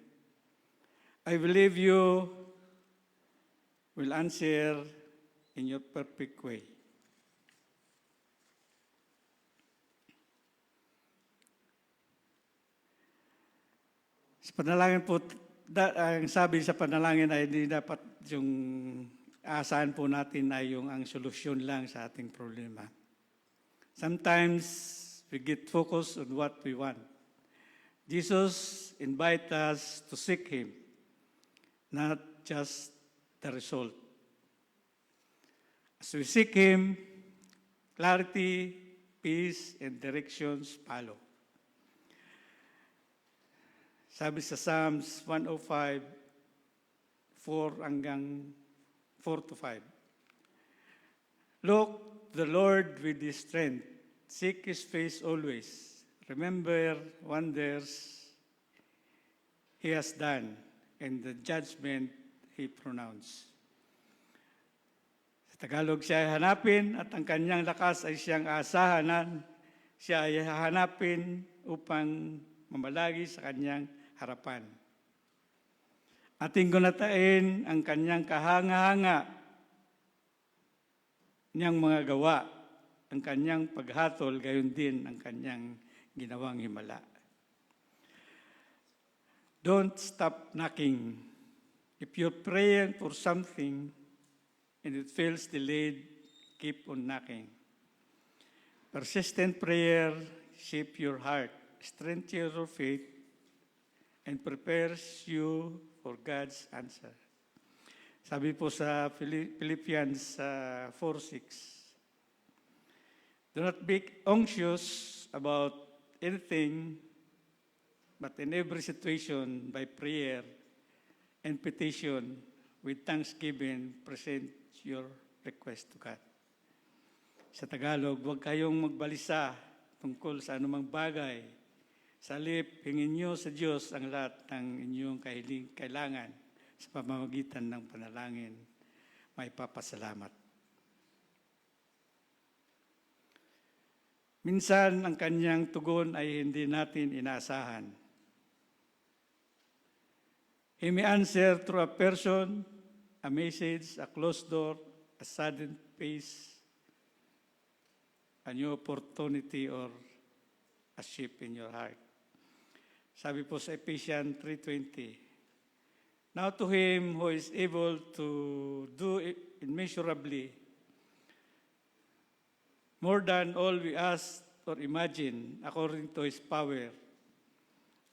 I believe you will answer in your perfect way. Sa panalangin po, ang sabi sa panalangin ay hindi dapat yung aasahan po natin ay yung ang solusyon lang sa ating problema. Sometimes we get focused on what we want. Jesus invites us to seek Him, not just the result. As we seek Him, clarity, peace, and directions follow. Sabi sa Psalms 105, 4 hanggang 4-5. Look the Lord with His strength. Seek His face always. Remember wonders He has done and the judgment He pronounced. Sa Tagalog, siya ay hanapin at ang kanyang lakas ay siyang asahanan. Siya ay hahanapin upang mamalagi sa kanyang harapan. Ating gunatain ang kanyang kahanga-hanga niyang mga gawa, ang kanyang paghatol, gayon din ang kanyang ginawang himala. Don't stop knocking. If you're praying for something and it feels delayed, keep on knocking. Persistent prayer shapes your heart, strengthens your faith, and prepares you for God's answer. Sabi po sa Philippians 4:6, do not be anxious about anything, but in every situation, by prayer and petition, with thanksgiving, present your request to God. Sa Tagalog, huwag kayong magbalisa tungkol sa anumang bagay. Sa halip, hingin niyo sa Diyos ang lahat ng inyong kailangan sa pamamagitan ng panalangin. May papasalamat. Minsan, ang kanyang tugon ay hindi natin inaasahan. He may answer through a person, a message, a closed door, a sudden pace, a new opportunity, or a shift in your heart. Sabi po sa Ephesians 3:20, now to Him who is able to do immeasurably more than all we ask or imagine, according to His power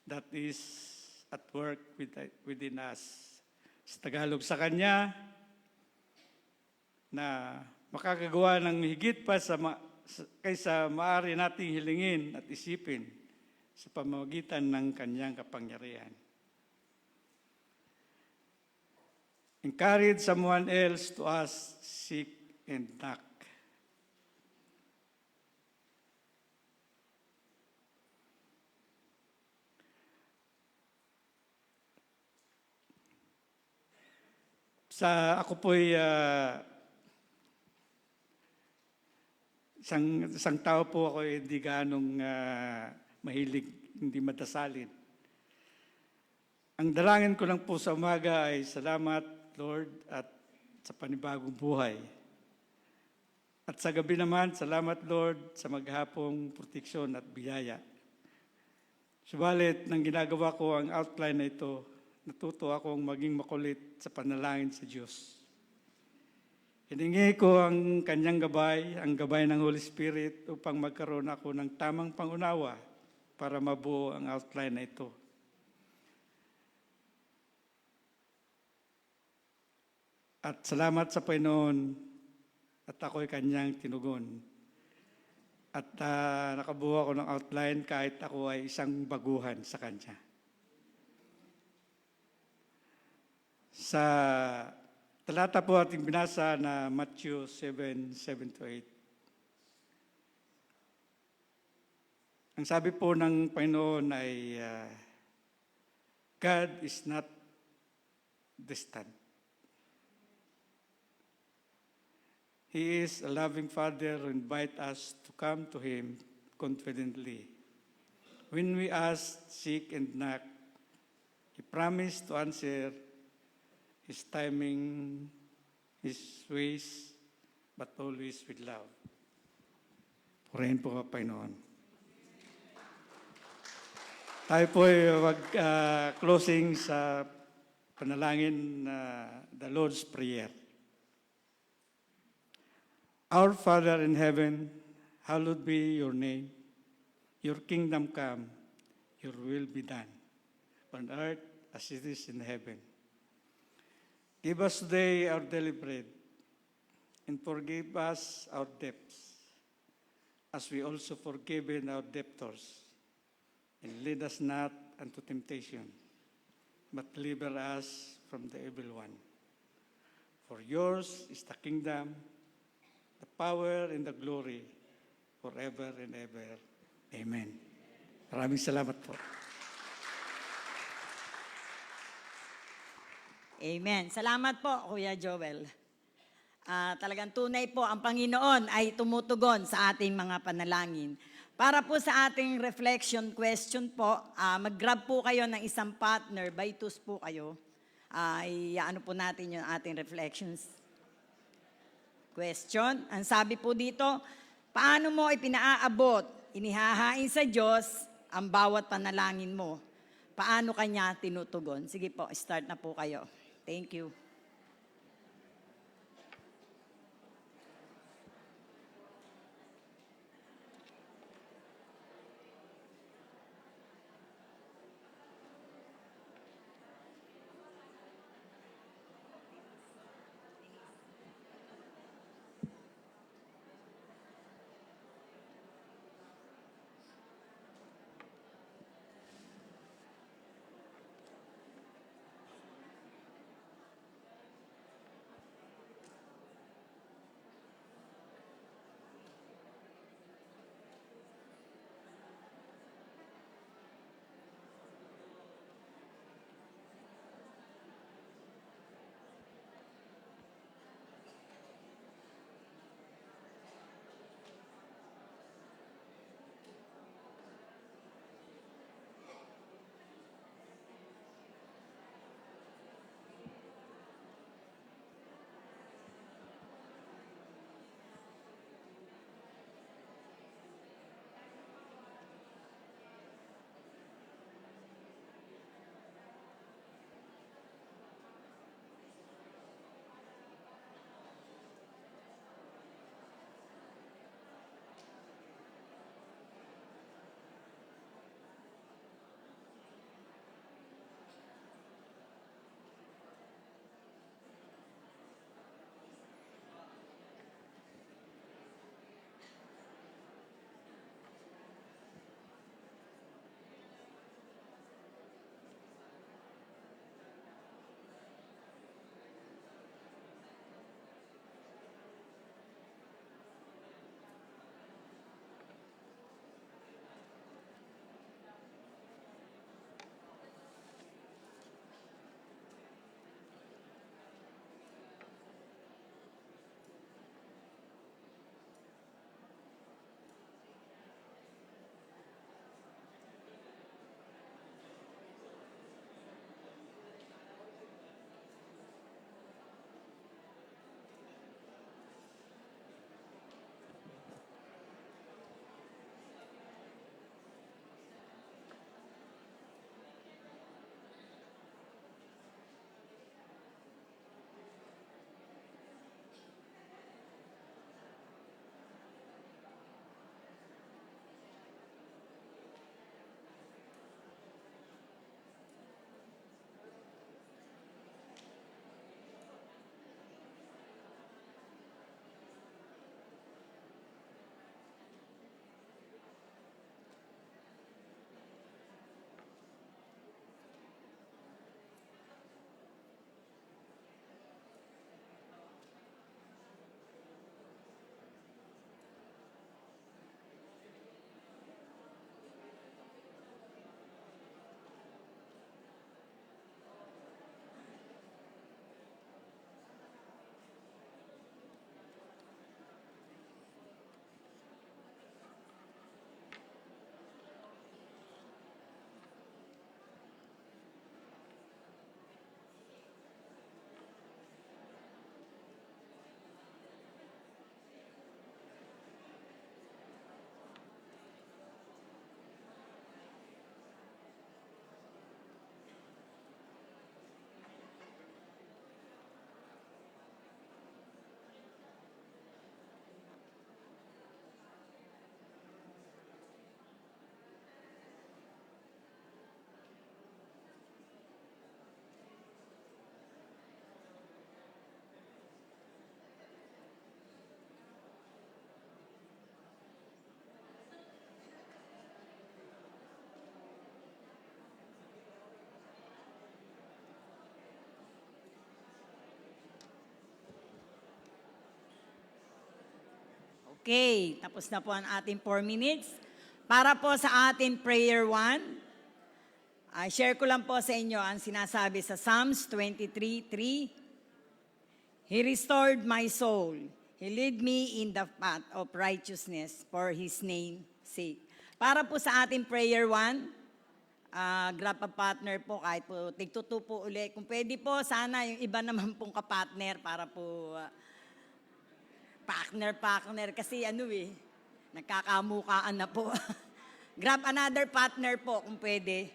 that is at work within us. Sa Tagalog, sa Kanya na makakagawa ng higit pa kaysa maaari nating hilingin at isipin sa pamamagitan ng kanyang kapangyarihan. Encourage someone else to ask, seek, and knock. Ako po'y isang tao po ako, hindi ganong mahilig, hindi madasalin. Ang dalangin ko lang po sa umaga ay salamat, Lord, at sa panibagong buhay. At sa gabi naman, salamat, Lord, sa maghapong proteksyon at biyaya. Subalit, nang ginagawa ko ang outline na ito, natuto akong maging makulit sa panalangin sa Diyos. Hiningi ko ang kanyang gabay, ang gabay ng Holy Spirit upang magkaroon ako ng tamang pangunawa para mabuo ang outline na ito. At salamat sa Panginoon at ako'y kanyang tinugon. At nakabuo ako ng outline kahit ako ay isang baguhan sa kanya. Sa talata po ating binasa na Matthew 7:7-8. Ang sabi po ng Panginoon ay, God is not distant. He is a loving Father who invites us to come to Him confidently. When we ask, seek, and knock, He promised to answer His timing, His ways, but always with love. Purihin po ka, Panginoon. Tayo po ay closing sa panalangin na the Lord's Prayer. Our Father in heaven, hallowed be your name. Your kingdom come, your will be done, on earth as it is in heaven. Give us today our daily bread, and forgive us our debts, as we also forgiven our debtors. And lead us not unto temptation, but deliver us from the evil one. For yours is the kingdom, the power, and the glory, forever and ever. Amen. Maraming salamat po. Amen. Salamat po, Kuya Joel. Talagang tunay po, ang Panginoon ay tumutugon sa ating mga panalangin. Para po sa ating reflection question po, mag-grab po kayo ng isang partner, by twos po kayo. Ano po natin yung ating reflections. Question, ang sabi po dito, paano mo ipinaaabot, inihahain sa Diyos ang bawat panalangin mo? Paano kanya tinutugon? Sige po, start na po kayo. Thank you. Okay, tapos na po ang ating 4 minutes. Para po sa ating prayer 1, share ko lang po sa inyo ang sinasabi sa Psalms 23:3. He restored my soul. He led me in the path of righteousness for His name's sake. Para po sa ating prayer 1, grab a partner po, kahit po tig-2 po uli. Kung pwede po, sana yung iba naman pong kapartner para po partner, kasi nagkakamukaan na po. Grab another partner po kung pwede.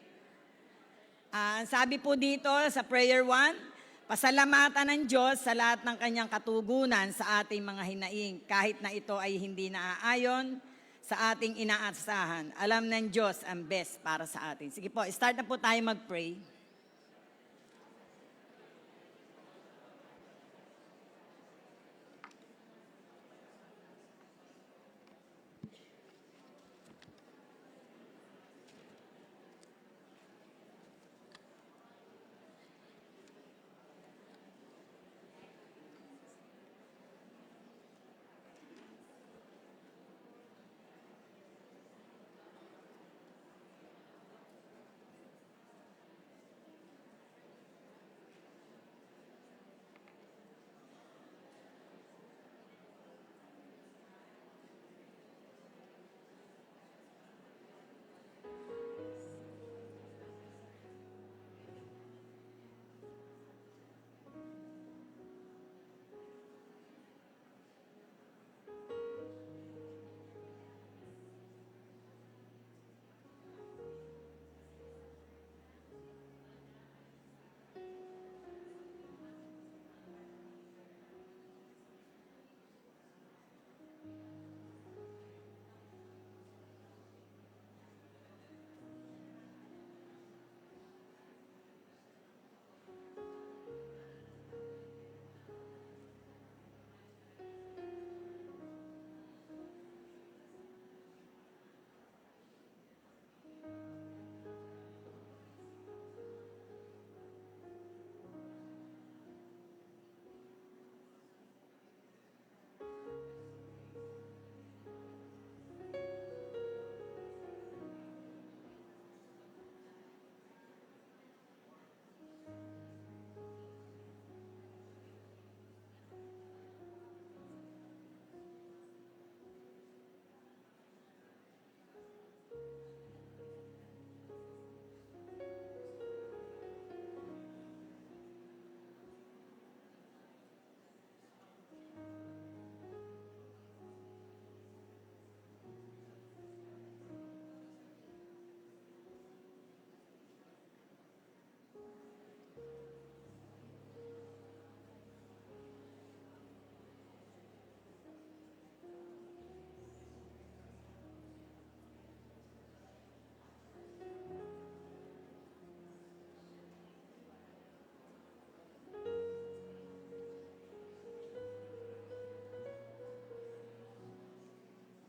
Sabi po dito sa prayer 1, pasalamatan ng Diyos sa lahat ng kanyang katugunan sa ating mga hinaing, kahit na ito ay hindi naaayon sa ating inaasahan. Alam ng Diyos ang best para sa atin. Sige po, start na po tayo mag-pray.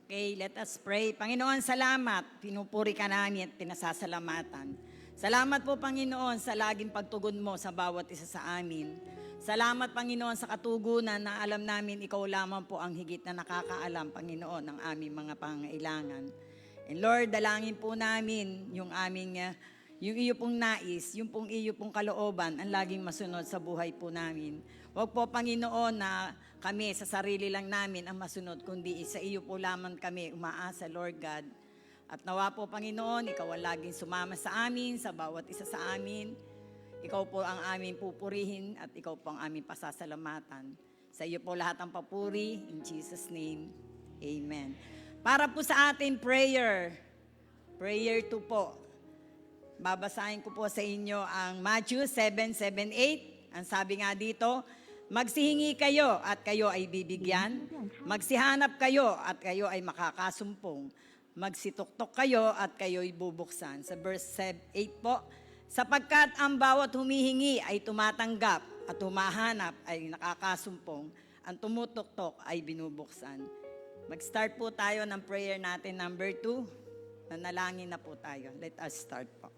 Okay, let us pray. Panginoon, salamat. Pinupuri ka namin at pinasasalamatan. Salamat po, Panginoon, sa laging pagtugon mo sa bawat isa sa amin. Salamat, Panginoon, sa katugunan na alam namin ikaw lamang po ang higit na nakakaalam, Panginoon, ng aming mga pangailangan. And Lord, dalangin po namin yung yung iyo pong nais, yung iyo pong kalooban, ang laging masunod sa buhay po namin. Huwag po, Panginoon, na kami sa sarili lang namin ang masunod, kundi sa iyo po lamang kami umaasa, Lord God. At nawa po, Panginoon, ikaw ang laging sumama sa amin, sa bawat isa sa amin. Ikaw po ang aming pupurihin at ikaw po ang aming pasasalamatan. Sa iyo po lahat ang papuri. In Jesus' name, Amen. Para po sa ating prayer 2 po. Babasahin ko po sa inyo ang Matthew 7:7-8. Ang sabi nga dito, magsihingi kayo at kayo ay bibigyan. Magsihanap kayo at kayo ay makakasumpong. Magsituktok kayo at kayo ay bubuksan. Sa verse 8 po, sapagkat ang bawat humihingi ay tumatanggap at humahanap ay nakakasumpong. Ang tumutuktok ay binubuksan. Mag-start po tayo ng prayer natin number 2. Nanalangin na po tayo. Let us start po.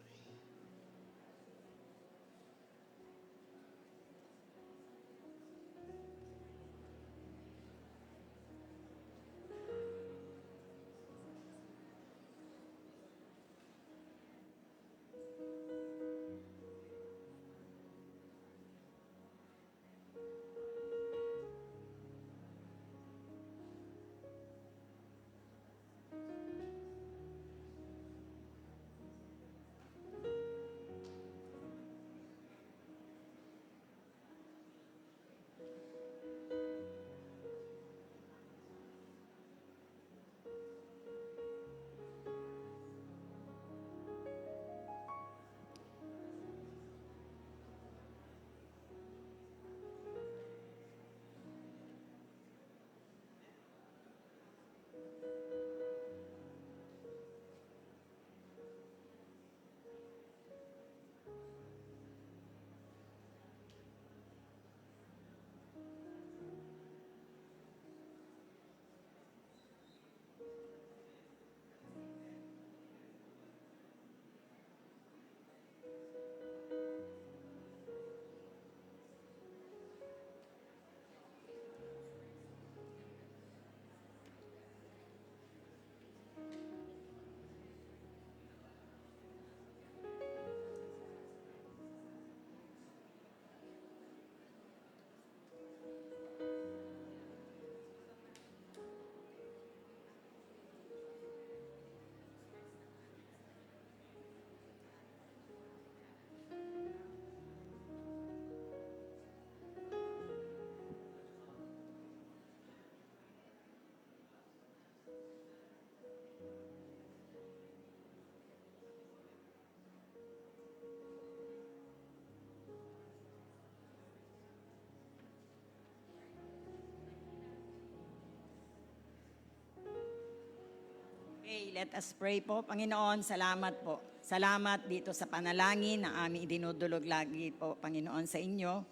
Okay, let us pray po. Panginoon, salamat po. Salamat dito sa panalangin na aming idinudulog lagi po, Panginoon, sa inyo.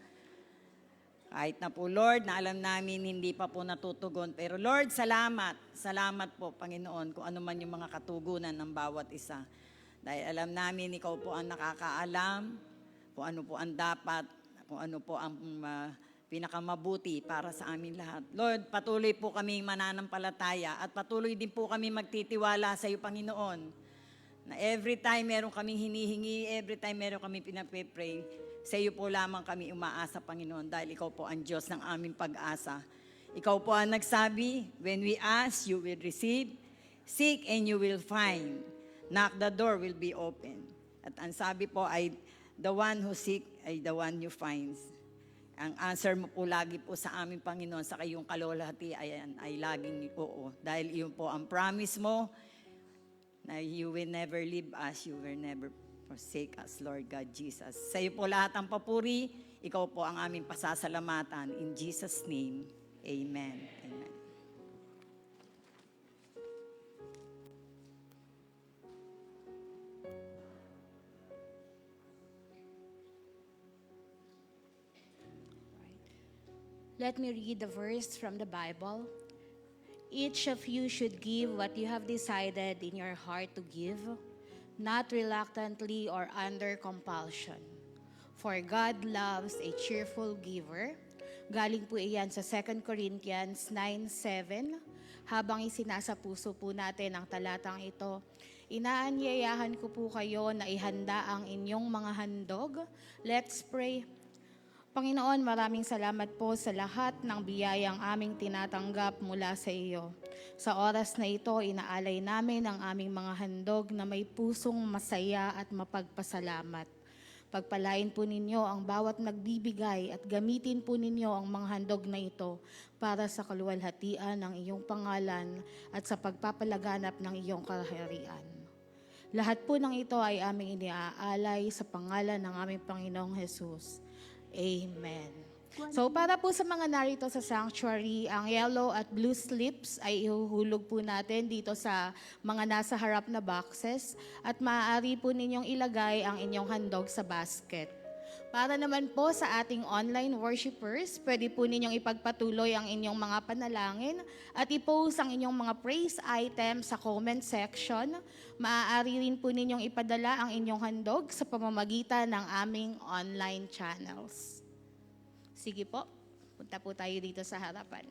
Kahit na po, Lord, na alam namin hindi pa po natutugon. Pero Lord, salamat. Salamat po, Panginoon, kung ano man yung mga katugunan ng bawat isa. Dahil alam namin, ikaw po ang nakakaalam, kung ano po ang dapat, kung ano po ang pinakamabuti para sa amin lahat. Lord, patuloy po kami mananampalataya at patuloy din po kami magtitiwala sa iyo, Panginoon, na every time meron kaming hinihingi, every time meron kaming pinagpe-pray, sa iyo po lamang kami umaasa, Panginoon, dahil ikaw po ang Diyos ng aming pag-asa. Ikaw po ang nagsabi, when we ask, you will receive, seek and you will find, knock, the door will be open. At ang sabi po ay, the one who seek ay the one you find. Ang answer mo po lagi po sa aming Panginoon sa kayong kalwalhati ay laging oo. Dahil iyon po ang promise mo na you will never leave us, you will never forsake us, Lord God Jesus. Sa iyo po lahat ang papuri, ikaw po ang aming pasasalamatan. In Jesus' name, amen. Amen. Let me read the verse from the Bible. Each of you should give what you have decided in your heart to give, not reluctantly or under compulsion. For God loves a cheerful giver. Galing po iyan sa 2 Corinthians 9:7. Habang isinasa puso po natin ang talatang ito, inaanyayahan ko po kayo na ihanda ang inyong mga handog. Let's pray. Panginoon, maraming salamat po sa lahat ng biyayang aming tinatanggap mula sa iyo. Sa oras na ito, inaalay namin ang aming mga handog na may pusong masaya at mapagpasalamat. Pagpalain po ninyo ang bawat nagbibigay at gamitin po ninyo ang mga handog na ito para sa kaluwalhatian ng iyong pangalan at sa pagpapalaganap ng iyong kaharian. Lahat po ng ito ay aming iniaalay sa pangalan ng aming Panginoong Jesus. Amen. So para po sa mga narito sa sanctuary, ang yellow at blue slips ay ihuhulog po natin dito sa mga nasa harap na boxes at maaari po ninyong ilagay ang inyong handog sa basket. Para naman po sa ating online worshipers, pwede po ninyong ipagpatuloy ang inyong mga panalangin at i-post ang inyong mga praise items sa comment section. Maaari rin po ninyong ipadala ang inyong handog sa pamamagitan ng aming online channels. Sige po, punta po tayo dito sa harapan.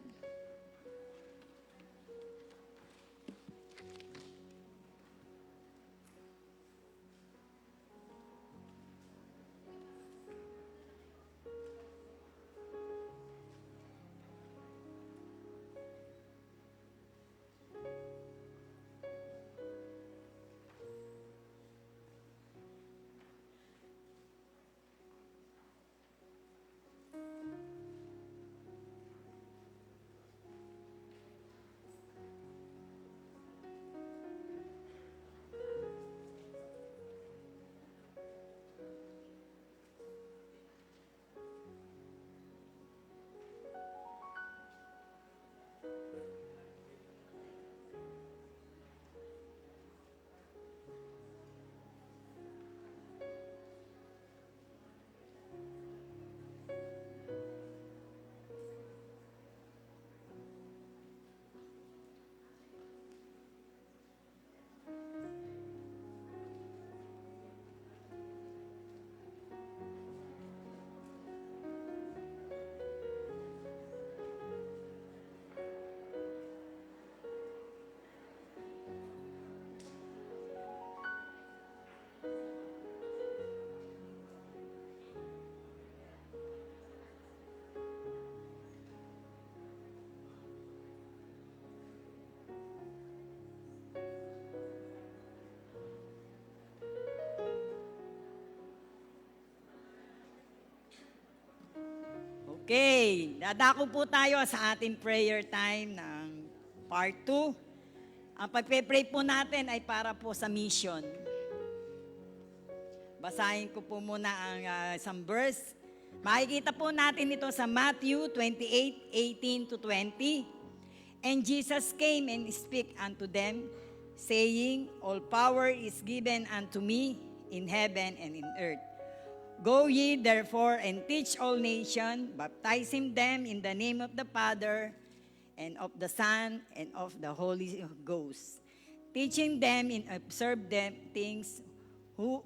Okay, dadako po tayo sa ating prayer time ng part 2. Ang pagpe-pray po natin ay para po sa mission. Basahin ko po muna ang isang verse. Makikita po natin ito sa Matthew 28:18-20. And Jesus came and spake unto them, saying, All power is given unto me in heaven and in earth. Go ye therefore and teach all nations, baptizing them in the name of the Father, and of the Son, and of the Holy Ghost, teaching them and observe them things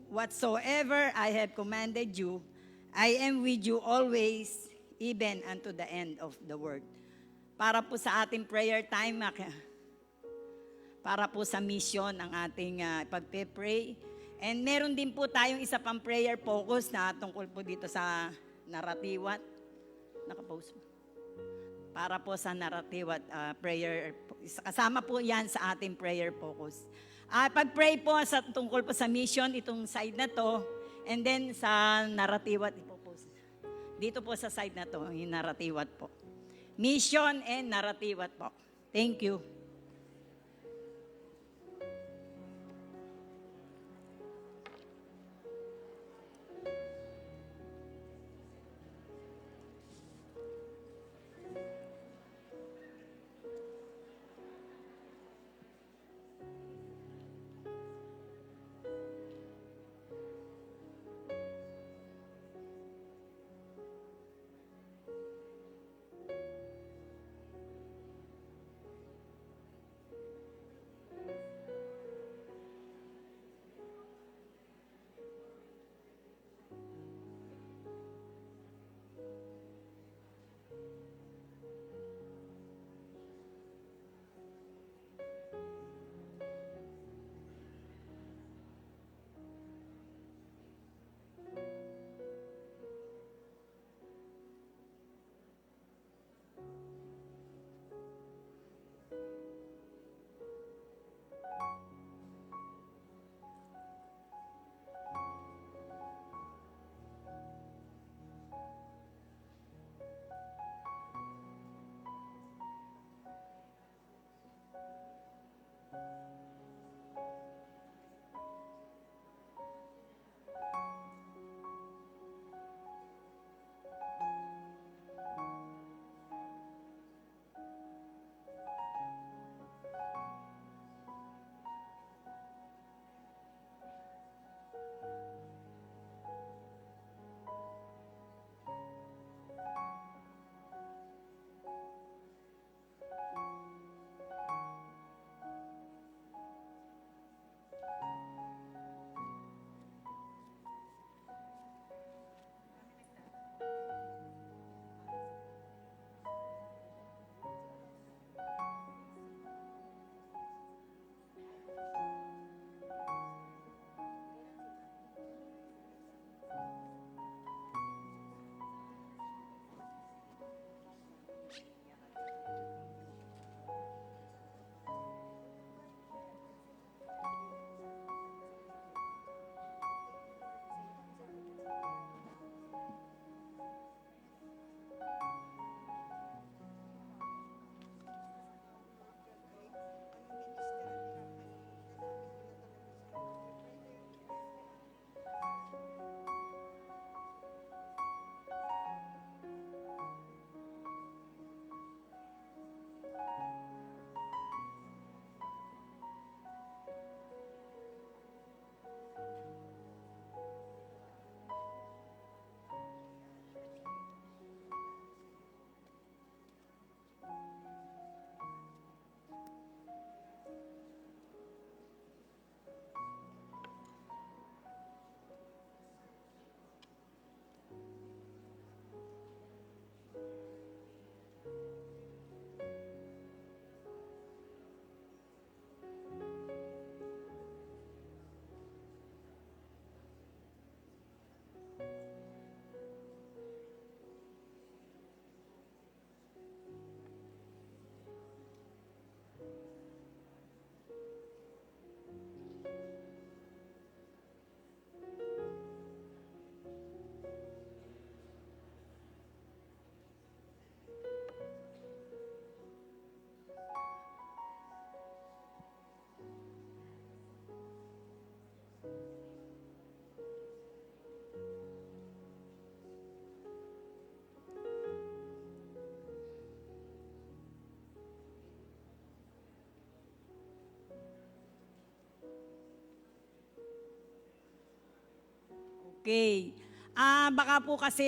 whatsoever I have commanded you. I am with you always, even unto the end of the world. Para po sa ating prayer time, para po sa mission ng ating pagpe-pray. And meron din po tayong isa pang prayer focus na tungkol po dito sa naratiwat. Nakapost po. Para po sa naratiwat prayer. Kasama po yan sa ating prayer focus. Pag-pray po tungkol po sa mission, itong side na to, and then sa naratiwat, ipopost. Dito po sa side na to, yung naratiwat po. Mission and naratiwat po. Thank you. Okay. Baka po kasi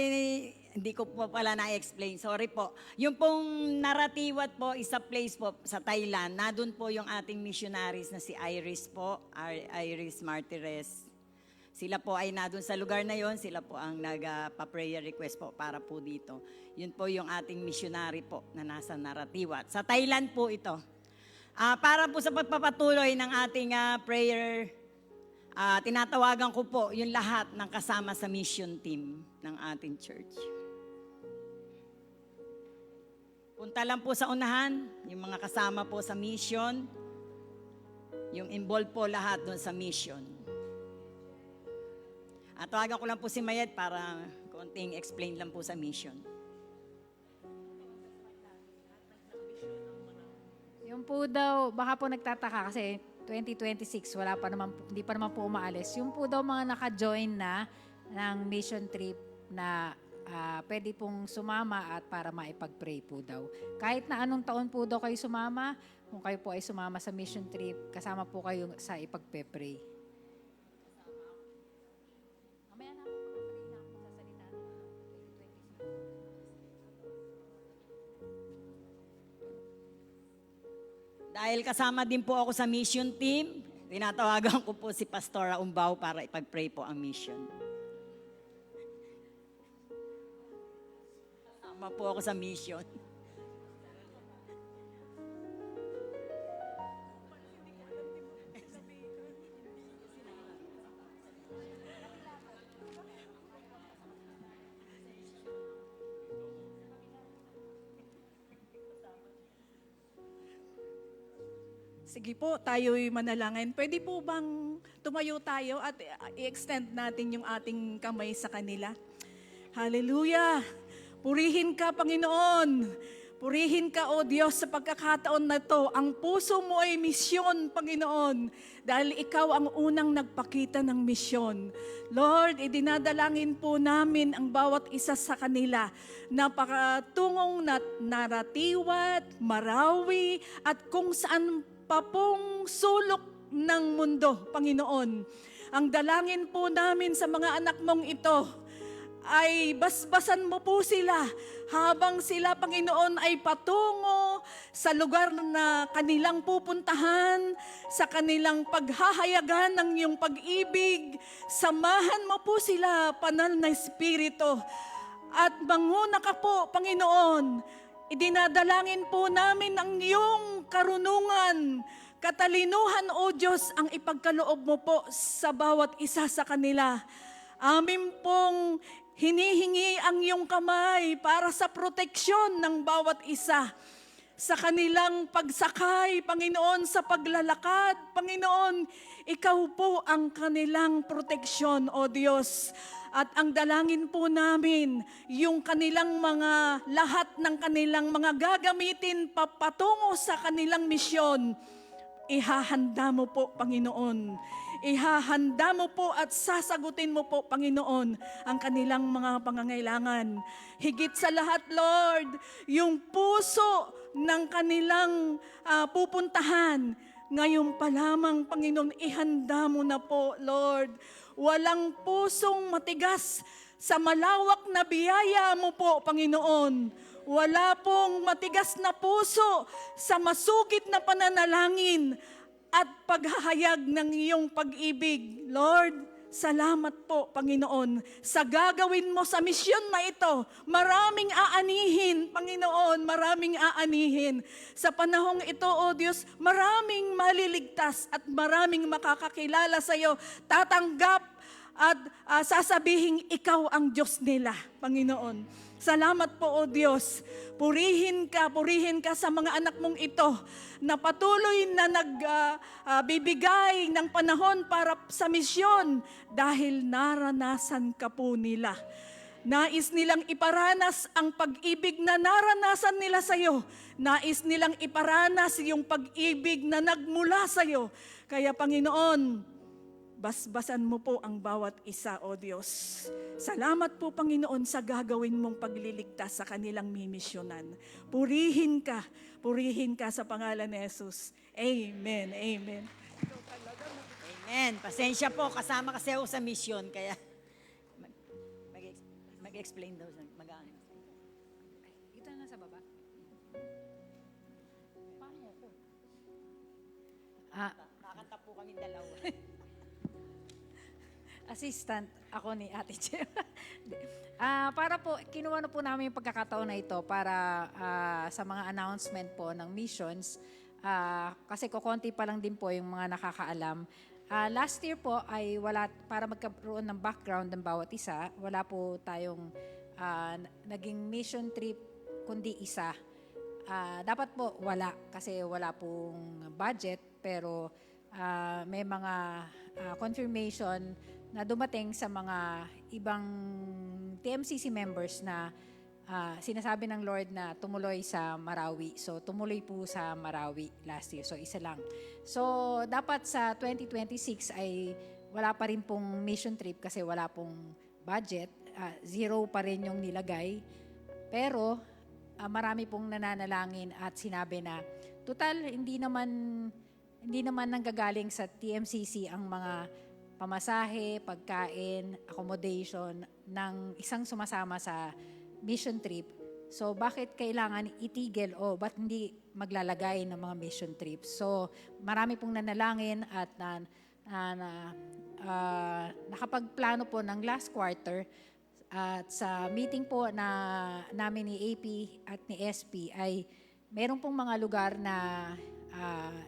hindi ko po pala na-explain. Sorry po. Yung pong naratiwat po, isa place po sa Thailand, na doon po yung ating missionaries na si Iris po, Iris Martires. Sila po ay na doon sa lugar na yon, sila po ang nagpa-prayer request po para po dito. Yun po yung ating missionary po na nasa naratiwat. Sa Thailand po ito. Para po sa pagpapatuloy ng ating prayer, tinatawagan ko po yung lahat ng kasama sa mission team ng ating church. Punta lang po sa unahan, yung mga kasama po sa mission, yung involved po lahat doon sa mission. Tawagan ko lang po si Mayed para konting explain lang po sa mission. Yung po daw, baka po nagtataka kasi 2026, hindi pa naman po umaalis. Yung po daw mga naka-join na ng mission trip na pwede pong sumama at para maipag-pray po daw. Kahit na anong taon po daw kayo sumama, kung kayo po ay sumama sa mission trip, kasama po kayo sa ipag-pray. Dahil kasama din po ako sa mission team, tinatawagan ko po si Pastora Umbao para ipag-pray po ang mission. Kasama po ako sa mission. Sige po, tayo'y manalangin. Pwede po bang tumayo tayo at i-extend natin yung ating kamay sa kanila? Hallelujah! Purihin ka, Panginoon! Purihin ka, O Diyos, sa pagkakataon na to. Ang puso mo ay misyon, Panginoon, dahil ikaw ang unang nagpakita ng misyon. Lord, idinadalangin po namin ang bawat isa sa kanila na pakatungong naratiwat, Marawi, at kung saan pa pong sulok ng mundo, Panginoon. Ang dalangin po namin sa mga anak mong ito ay basbasan mo po sila habang sila, Panginoon, ay patungo sa lugar na kanilang pupuntahan, sa kanilang paghahayagan ng iyong pag-ibig. Samahan mo po sila, Banal na Espiritu. At manguna ka po, Panginoon. Idinadalangin po namin ang iyong karunungan, katalinuhan, O Diyos, ang ipagkaloob mo po sa bawat isa sa kanila. Amin pong hinihingi ang iyong kamay para sa proteksyon ng bawat isa. Sa kanilang pagsakay, Panginoon, sa paglalakad, Panginoon, ikaw po ang kanilang proteksyon, O Diyos. At ang dalangin po namin, yung kanilang lahat ng kanilang mga gagamitin papatungo sa kanilang misyon, ihahanda mo po, Panginoon. Ihahanda mo po at sasagutin mo po, Panginoon, ang kanilang mga pangangailangan. Higit sa lahat, Lord, yung puso ng kanilang pupuntahan, ngayon pa lamang, Panginoon, ihanda mo na po, Lord. Walang pusong matigas sa malawak na biyaya mo po, Panginoon. Wala pong matigas na puso sa masugid na pananalangin at paghahayag ng iyong pag-ibig. Lord, salamat po, Panginoon, sa gagawin mo sa misyon na ito. Maraming aanihin, Panginoon, maraming aanihin. Sa panahong ito, O Diyos, maraming maliligtas at maraming makakakilala sa iyo, tatanggap at sasabihing ikaw ang Diyos nila, Panginoon. Salamat po, O Diyos. Purihin ka sa mga anak mong ito na patuloy na nagbibigay ng panahon para sa misyon dahil naranasan ka po nila. Nais nilang iparanas ang pag-ibig na naranasan nila sa iyo. Nais nilang iparanas yung pag-ibig na nagmula sa iyo. Kaya, Panginoon, basbasan mo po ang bawat isa, O Diyos. Salamat po, Panginoon, sa gagawin mong pagliligtas sa kanilang mimisyonan. Purihin ka sa pangalan ni Jesus. Amen, amen. Amen. Pasensya po, kasama kasi ako sa misyon, kaya Nag-explain daw siya. Mag-ano. Ito na sa baba. Kakanta po kami dalawa. Assistant ako ni Ate Jem. Para po, kinuha na po namin yung pagkakataon na ito para sa mga announcement po ng missions. Kasi kukonti pa lang din po yung mga nakakaalam. Last year po ay wala, para magkaroon ng background ng bawat isa, wala po tayong naging mission trip kundi isa. Dapat po wala kasi wala pong budget, pero may mga confirmation na dumating sa mga ibang TMCC members na sinasabi ng Lord na tumuloy sa Marawi. So, tumuloy po sa Marawi last year. So, isa lang. So, dapat sa 2026 ay wala pa rin pong mission trip kasi wala pong budget. Zero pa rin yung nilagay. Pero, marami pong nananalangin at sinabi na, total, hindi naman nanggagaling sa TMCC ang mga pamasahe, pagkain, accommodation ng isang sumasama sa mission trip. So, bakit kailangan itigil o ba't hindi maglalagay ng mga mission trips? So, marami pong nanalangin at nakapagplano po ng last quarter at sa meeting po na namin ni AP at ni SP ay meron pong mga lugar na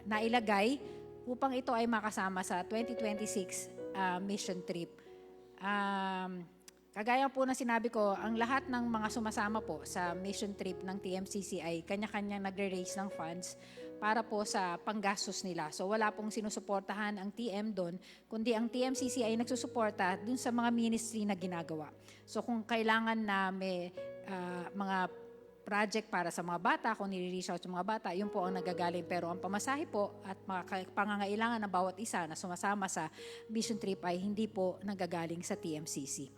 nailagay upang ito ay makasama sa 2026 mission trip. Kagaya po na sinabi ko, ang lahat ng mga sumasama po sa mission trip ng TMCC ay kanya-kanyang nagre-raise ng funds para po sa panggastos nila. So wala pong sinusuportahan ang TM doon, kundi ang TMCC ay nagsusuporta dun sa mga ministry na ginagawa. So kung kailangan na may mga project para sa mga bata, kung nire-reach out sa mga bata, yun po ang nagagaling. Pero ang pamasahe po at mga pangangailangan ng bawat isa na sumasama sa mission trip ay hindi po nagagaling sa TMCC.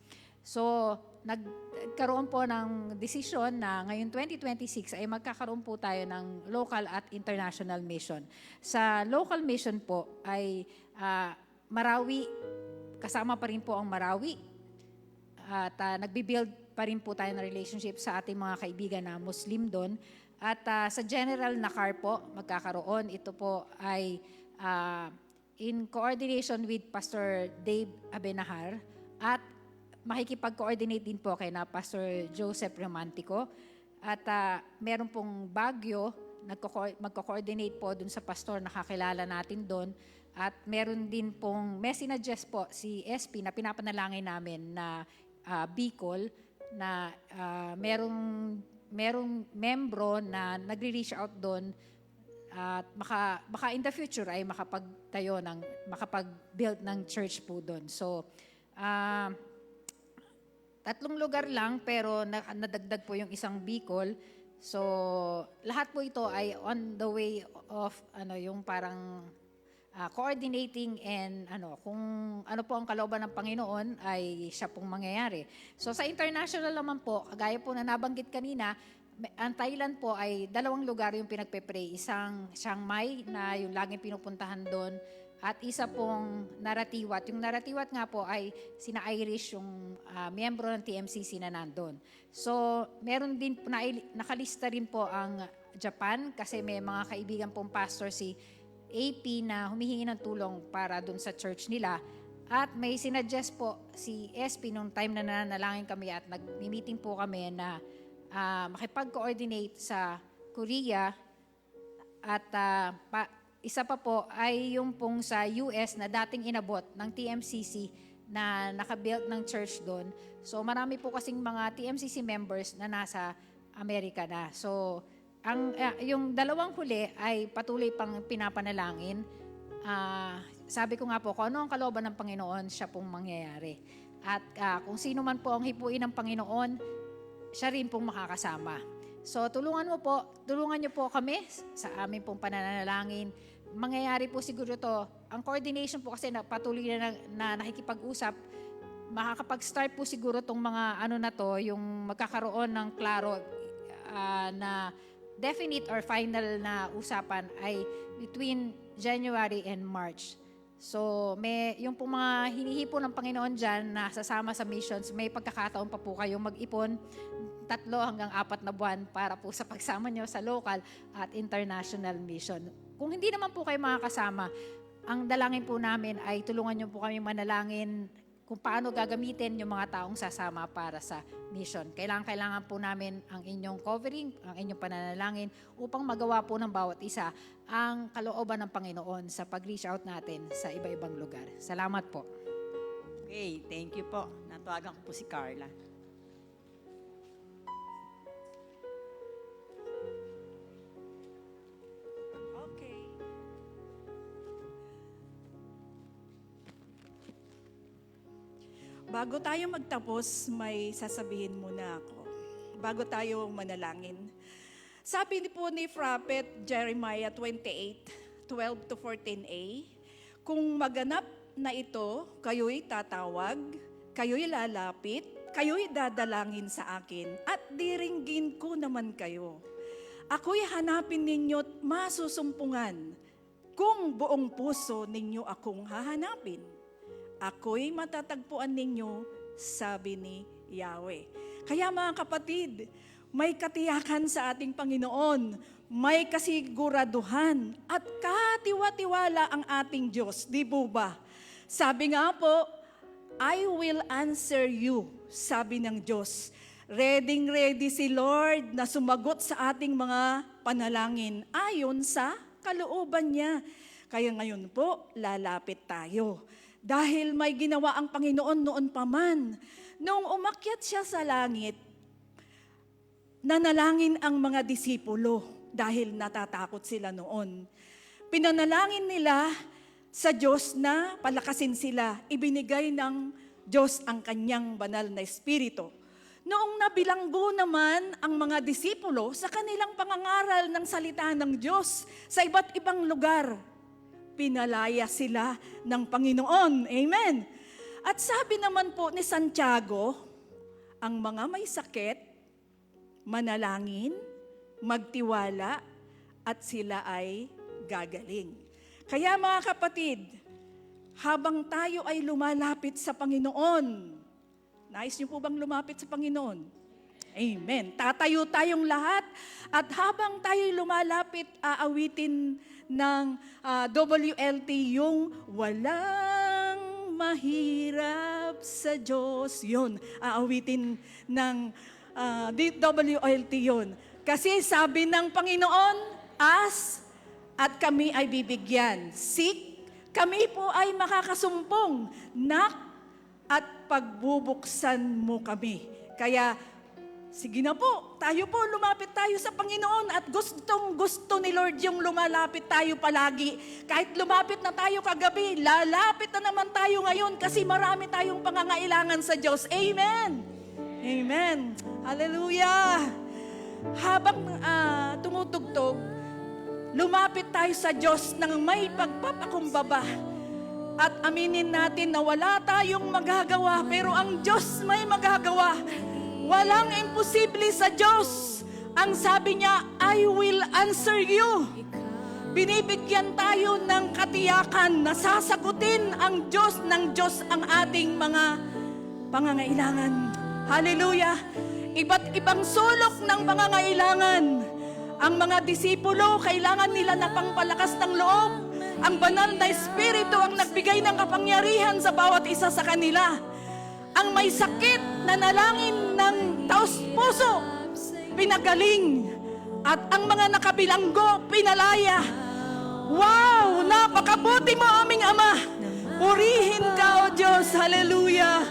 So, nagkaroon po ng desisyon na ngayon 2026 ay magkakaroon po tayo ng local at international mission. Sa local mission po ay Marawi, kasama pa rin po ang Marawi at nagbibuild pa rin po tayo ng relationship sa ating mga kaibigan na Muslim doon. At sa general na car po, magkakaroon. Ito po ay in coordination with Pastor Dave Abenahar at makikipag-coordinate din po kay na Pastor Joseph Romantico. At meron pong Baguio, magko-coordinate po dun sa pastor na kakilala natin doon. At meron din pong messages po si SP na pinapanalangin namin na Bicol na merong membro na nagre-reach out doon at baka in the future ay makapag-build ng church po doon. So, 3 lugar lang pero nadagdag po yung isang Bicol. So, lahat po ito ay on the way of yung parang coordinating and kung ano po ang kalooban ng Panginoon ay siya pong mangyayari. So sa international naman po, kagaya po na nabanggit kanina, ang Thailand po ay 2 lugar yung pinagpe-pray. Isang Chiang Mai na yung laging pinupuntahan doon at isa pong Naratiwat. Yung Naratiwat nga po ay sina Irish yung miyembro ng TMCC na nandun. So meron din, nakalista rin po ang Japan kasi may mga kaibigan pong pastor si AP na humihingi ng tulong para dun sa church nila. At may sinuggest po si SP nung time na nananalangin kami at nag-meeting po kami na makipag-coordinate sa Korea at isa pa po ay yung pong sa US na dating inabot ng TMCC na nakabuild ng church doon. So marami po kasing mga TMCC members na nasa Amerika na. So yung 2 huli ay patuloy pang pinapanalangin. Sabi ko nga po, kung ano ang kalooban ng Panginoon, siya pong mangyayari. At kung sino man po ang hipuin ng Panginoon, siya rin pong makakasama. So tulungan niyo po kami sa aming pong pananalangin. Mangyayari po siguro to. Ang coordination po kasi patuloy na nakikipag-usap, makakapag-start po siguro tong mga na to, yung magkakaroon ng klaro na definite or final na usapan ay between January and March. So, yung pong mga hinihipon ng Panginoon dyan na sasama sa missions, may pagkakataon pa po kayong mag-ipon 3 hanggang 4 na buwan para po sa pagsama nyo sa local at international mission. Kung hindi naman po kayo makakasama, ang dalangin po namin ay tulungan nyo po kami manalangin kung paano gagamitin yung mga taong sasama para sa mission. Kailangan po namin ang inyong covering, ang inyong pananalangin upang magawa po ng bawat isa ang kalooban ng Panginoon sa pag-reach out natin sa iba-ibang lugar. Salamat po. Okay, thank you po. Natawagan ko po si Carla. Okay. Bago tayo magtapos, may sasabihin muna ako. Bago tayo manalangin. Sabi po ni Prophet Jeremiah 28:12 to 14a, kung maganap na ito, kayo'y tatawag, kayo'y lalapit, kayo'y dadalangin sa akin, at diringgin ko naman kayo. Ako'y hanapin ninyo't masusumpungan, kung buong puso ninyo akong hahanapin. Ako'y matatagpuan ninyo, sabi ni Yahweh. Kaya mga kapatid, may katiyakan sa ating Panginoon, may kasiguraduhan at katiwa-tiwala ang ating Diyos, di po ba? Sabi nga po, I will answer you, sabi ng Diyos. Ready si Lord na sumagot sa ating mga panalangin ayon sa kalooban niya. Kaya ngayon po, lalapit tayo. Dahil may ginawa ang Panginoon noon pa man. Noong umakyat siya sa langit, nanalangin ang mga disipulo dahil natatakot sila noon. Pinanalangin nila sa Diyos na palakasin sila. Ibinigay ng Diyos ang kanyang banal na espiritu. Noong nabilanggo naman ang mga disipulo sa kanilang pangangaral ng salita ng Diyos sa iba't ibang lugar, pinalaya sila ng Panginoon. Amen. At sabi naman po ni Santiago, ang mga may sakit, manalangin, magtiwala, at sila ay gagaling. Kaya mga kapatid, habang tayo ay lumalapit sa Panginoon, nais niyo po bang lumapit sa Panginoon? Amen. Tatayo tayong lahat at habang tayo'y lumalapit, aawitin ng WLT yung walang mahirap sa Diyos. Yun, aawitin ng WLT yun. Kasi sabi ng Panginoon, ask at kami ay bibigyan. Seek, kami po ay makakasumpong. Knock at pagbubuksan mo kami. Kaya, sige na po, tayo po, lumapit tayo sa Panginoon at gustong-gusto ni Lord yung lumalapit tayo palagi. Kahit lumapit na tayo kagabi, lalapit na naman tayo ngayon kasi marami tayong pangangailangan sa Diyos. Amen! Amen! Hallelujah! Habang tumutugtog, lumapit tayo sa Diyos ng may pagpapakumbaba. At aminin natin na wala tayong magagawa, pero ang Diyos may magagawa. Walang imposible sa Diyos. Ang sabi niya, I will answer you. Binibigyan tayo ng katiyakan na sasagutin ang Diyos ng Diyos ang ating mga pangangailangan. Hallelujah! Iba't ibang sulok ng pangangailangan. Ang mga disipulo, kailangan nila ng pangpalakas ng loob. Ang banal na Espiritu ang nagbigay ng kapangyarihan sa bawat isa sa kanila. Ang may sakit, nanalangin ng taos-puso, pinagaling. At ang mga nakabilanggo, pinalaya. Wow! Napakabuti mo, aming Ama. Purihin ka, O Diyos. Hallelujah!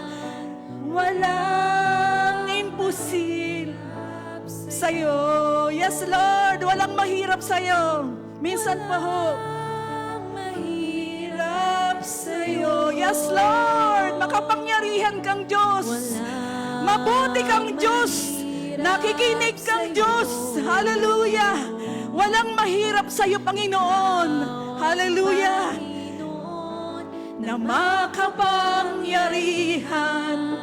Walang imposible sa'yo. Yes, Lord. Walang mahirap sa'yo. Minsan pa ho, mahirap sa'yo. Yes, Lord. Makapangyarihan kang Diyos. Mabuti kang Diyos. Nakikinig kang Diyos. Hallelujah. Walang mahirap sa'yo, Panginoon. Hallelujah. Na makapangyarihan,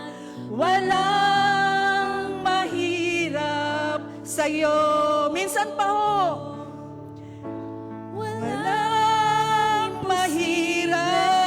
walang mahirap sa'yo. Minsan pa ho, walang mahirap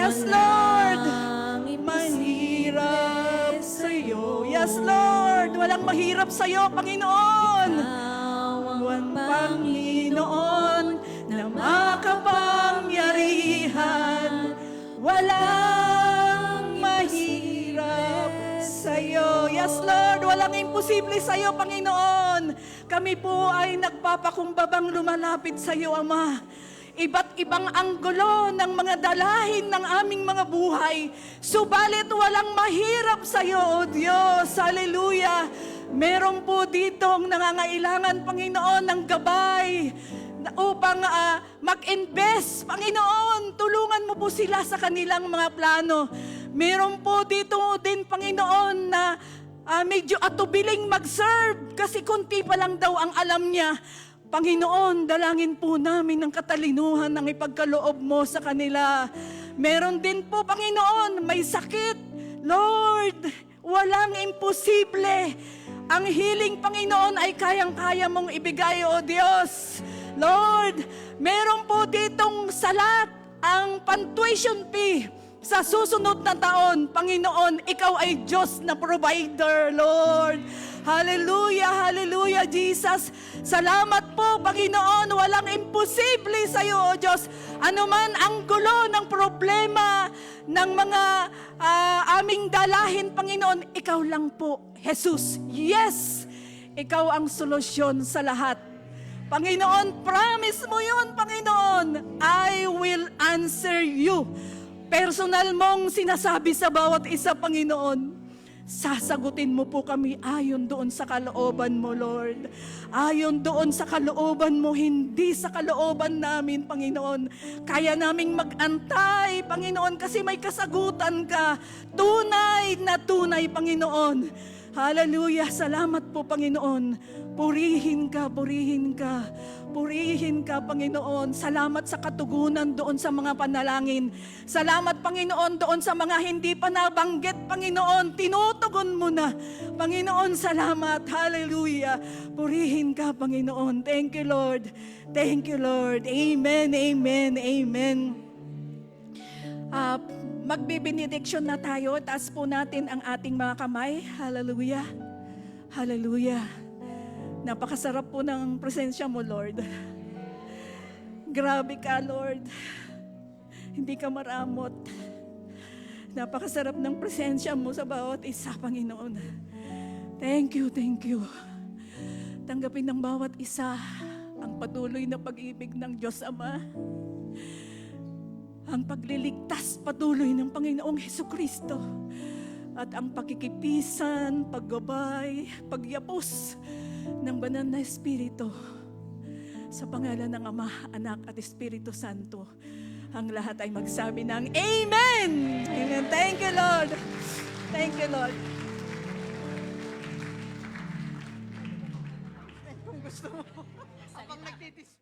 Yes, Lord. Walang Mahirap imposible sa'yo. Yes, Lord. Walang mahirap sa'yo, Panginoon. Ikaw ang Panginoon na makapangyarihan. Walang mahirap sa'yo. Yes, Lord. Walang imposible sa'yo, Panginoon. Kami po ay nagpapakumbabang lumalapit sa'yo, Ama. Iba't ibang anggulo ng mga dalahin ng aming mga buhay. Subalit walang mahirap sa iyo, O Diyos. Hallelujah. Meron po ditong nangangailangan, Panginoon, ng gabay upang mag-invest. Panginoon, tulungan mo po sila sa kanilang mga plano. Meron po dito din, Panginoon, na medyo atubiling mag-serve kasi kunti pa lang daw ang alam niya. Panginoon, dalangin po namin ng katalinuhan ng ipagkaloob mo sa kanila. Meron din po, Panginoon, may sakit. Lord, walang imposible. Ang healing, Panginoon, ay kayang-kaya mong ibigay, O Diyos. Lord, meron po ditong salat ang pan-tuition fee sa susunod na taon. Panginoon, ikaw ay Diyos na provider, Lord. Hallelujah, hallelujah, Jesus. Salamat po, Panginoon. Walang imposible sa iyo, O Diyos. Ano man ang gulo ng problema ng mga aming dalahin, Panginoon, ikaw lang po, Jesus. Yes, ikaw ang solusyon sa lahat. Panginoon, promise mo yun, Panginoon. I will answer you. Personal mong sinasabi sa bawat isa, Panginoon. Sasagutin mo po kami ayon doon sa kalooban mo, Lord. Ayon doon sa kalooban mo, hindi sa kalooban namin, Panginoon. Kaya naming mag-antay, Panginoon, kasi may kasagutan ka. Tunay na tunay, Panginoon. Hallelujah. Salamat po, Panginoon. Purihin ka, purihin ka. Purihin ka, Panginoon. Salamat sa katugunan doon sa mga panalangin. Salamat, Panginoon, doon sa mga hindi pa nabanggit, Panginoon. Tinutugon mo na. Panginoon, salamat. Hallelujah. Purihin ka, Panginoon. Thank you, Lord. Thank you, Lord. Amen, amen, amen. Magbe-benediction na tayo. Taas po natin ang ating mga kamay. Hallelujah. Hallelujah. Napakasarap po ng presensya mo, Lord. Grabe ka, Lord. Hindi ka maramot. Napakasarap ng presensya mo sa bawat isa, Panginoon. Thank you, thank you. Tanggapin ng bawat isa ang patuloy na pag-ibig ng Diyos Ama. Ang pagliligtas patuloy ng Panginoong Hesukristo. At ang pakikipisan, paggabay, pagyapos ng banal na Espiritu. Sa pangalan ng Ama, Anak at Espiritu Santo, ang lahat ay magsabi ng Amen! Amen. Thank you, Lord. Thank you, Lord. Kung gusto mo, habang nagtitis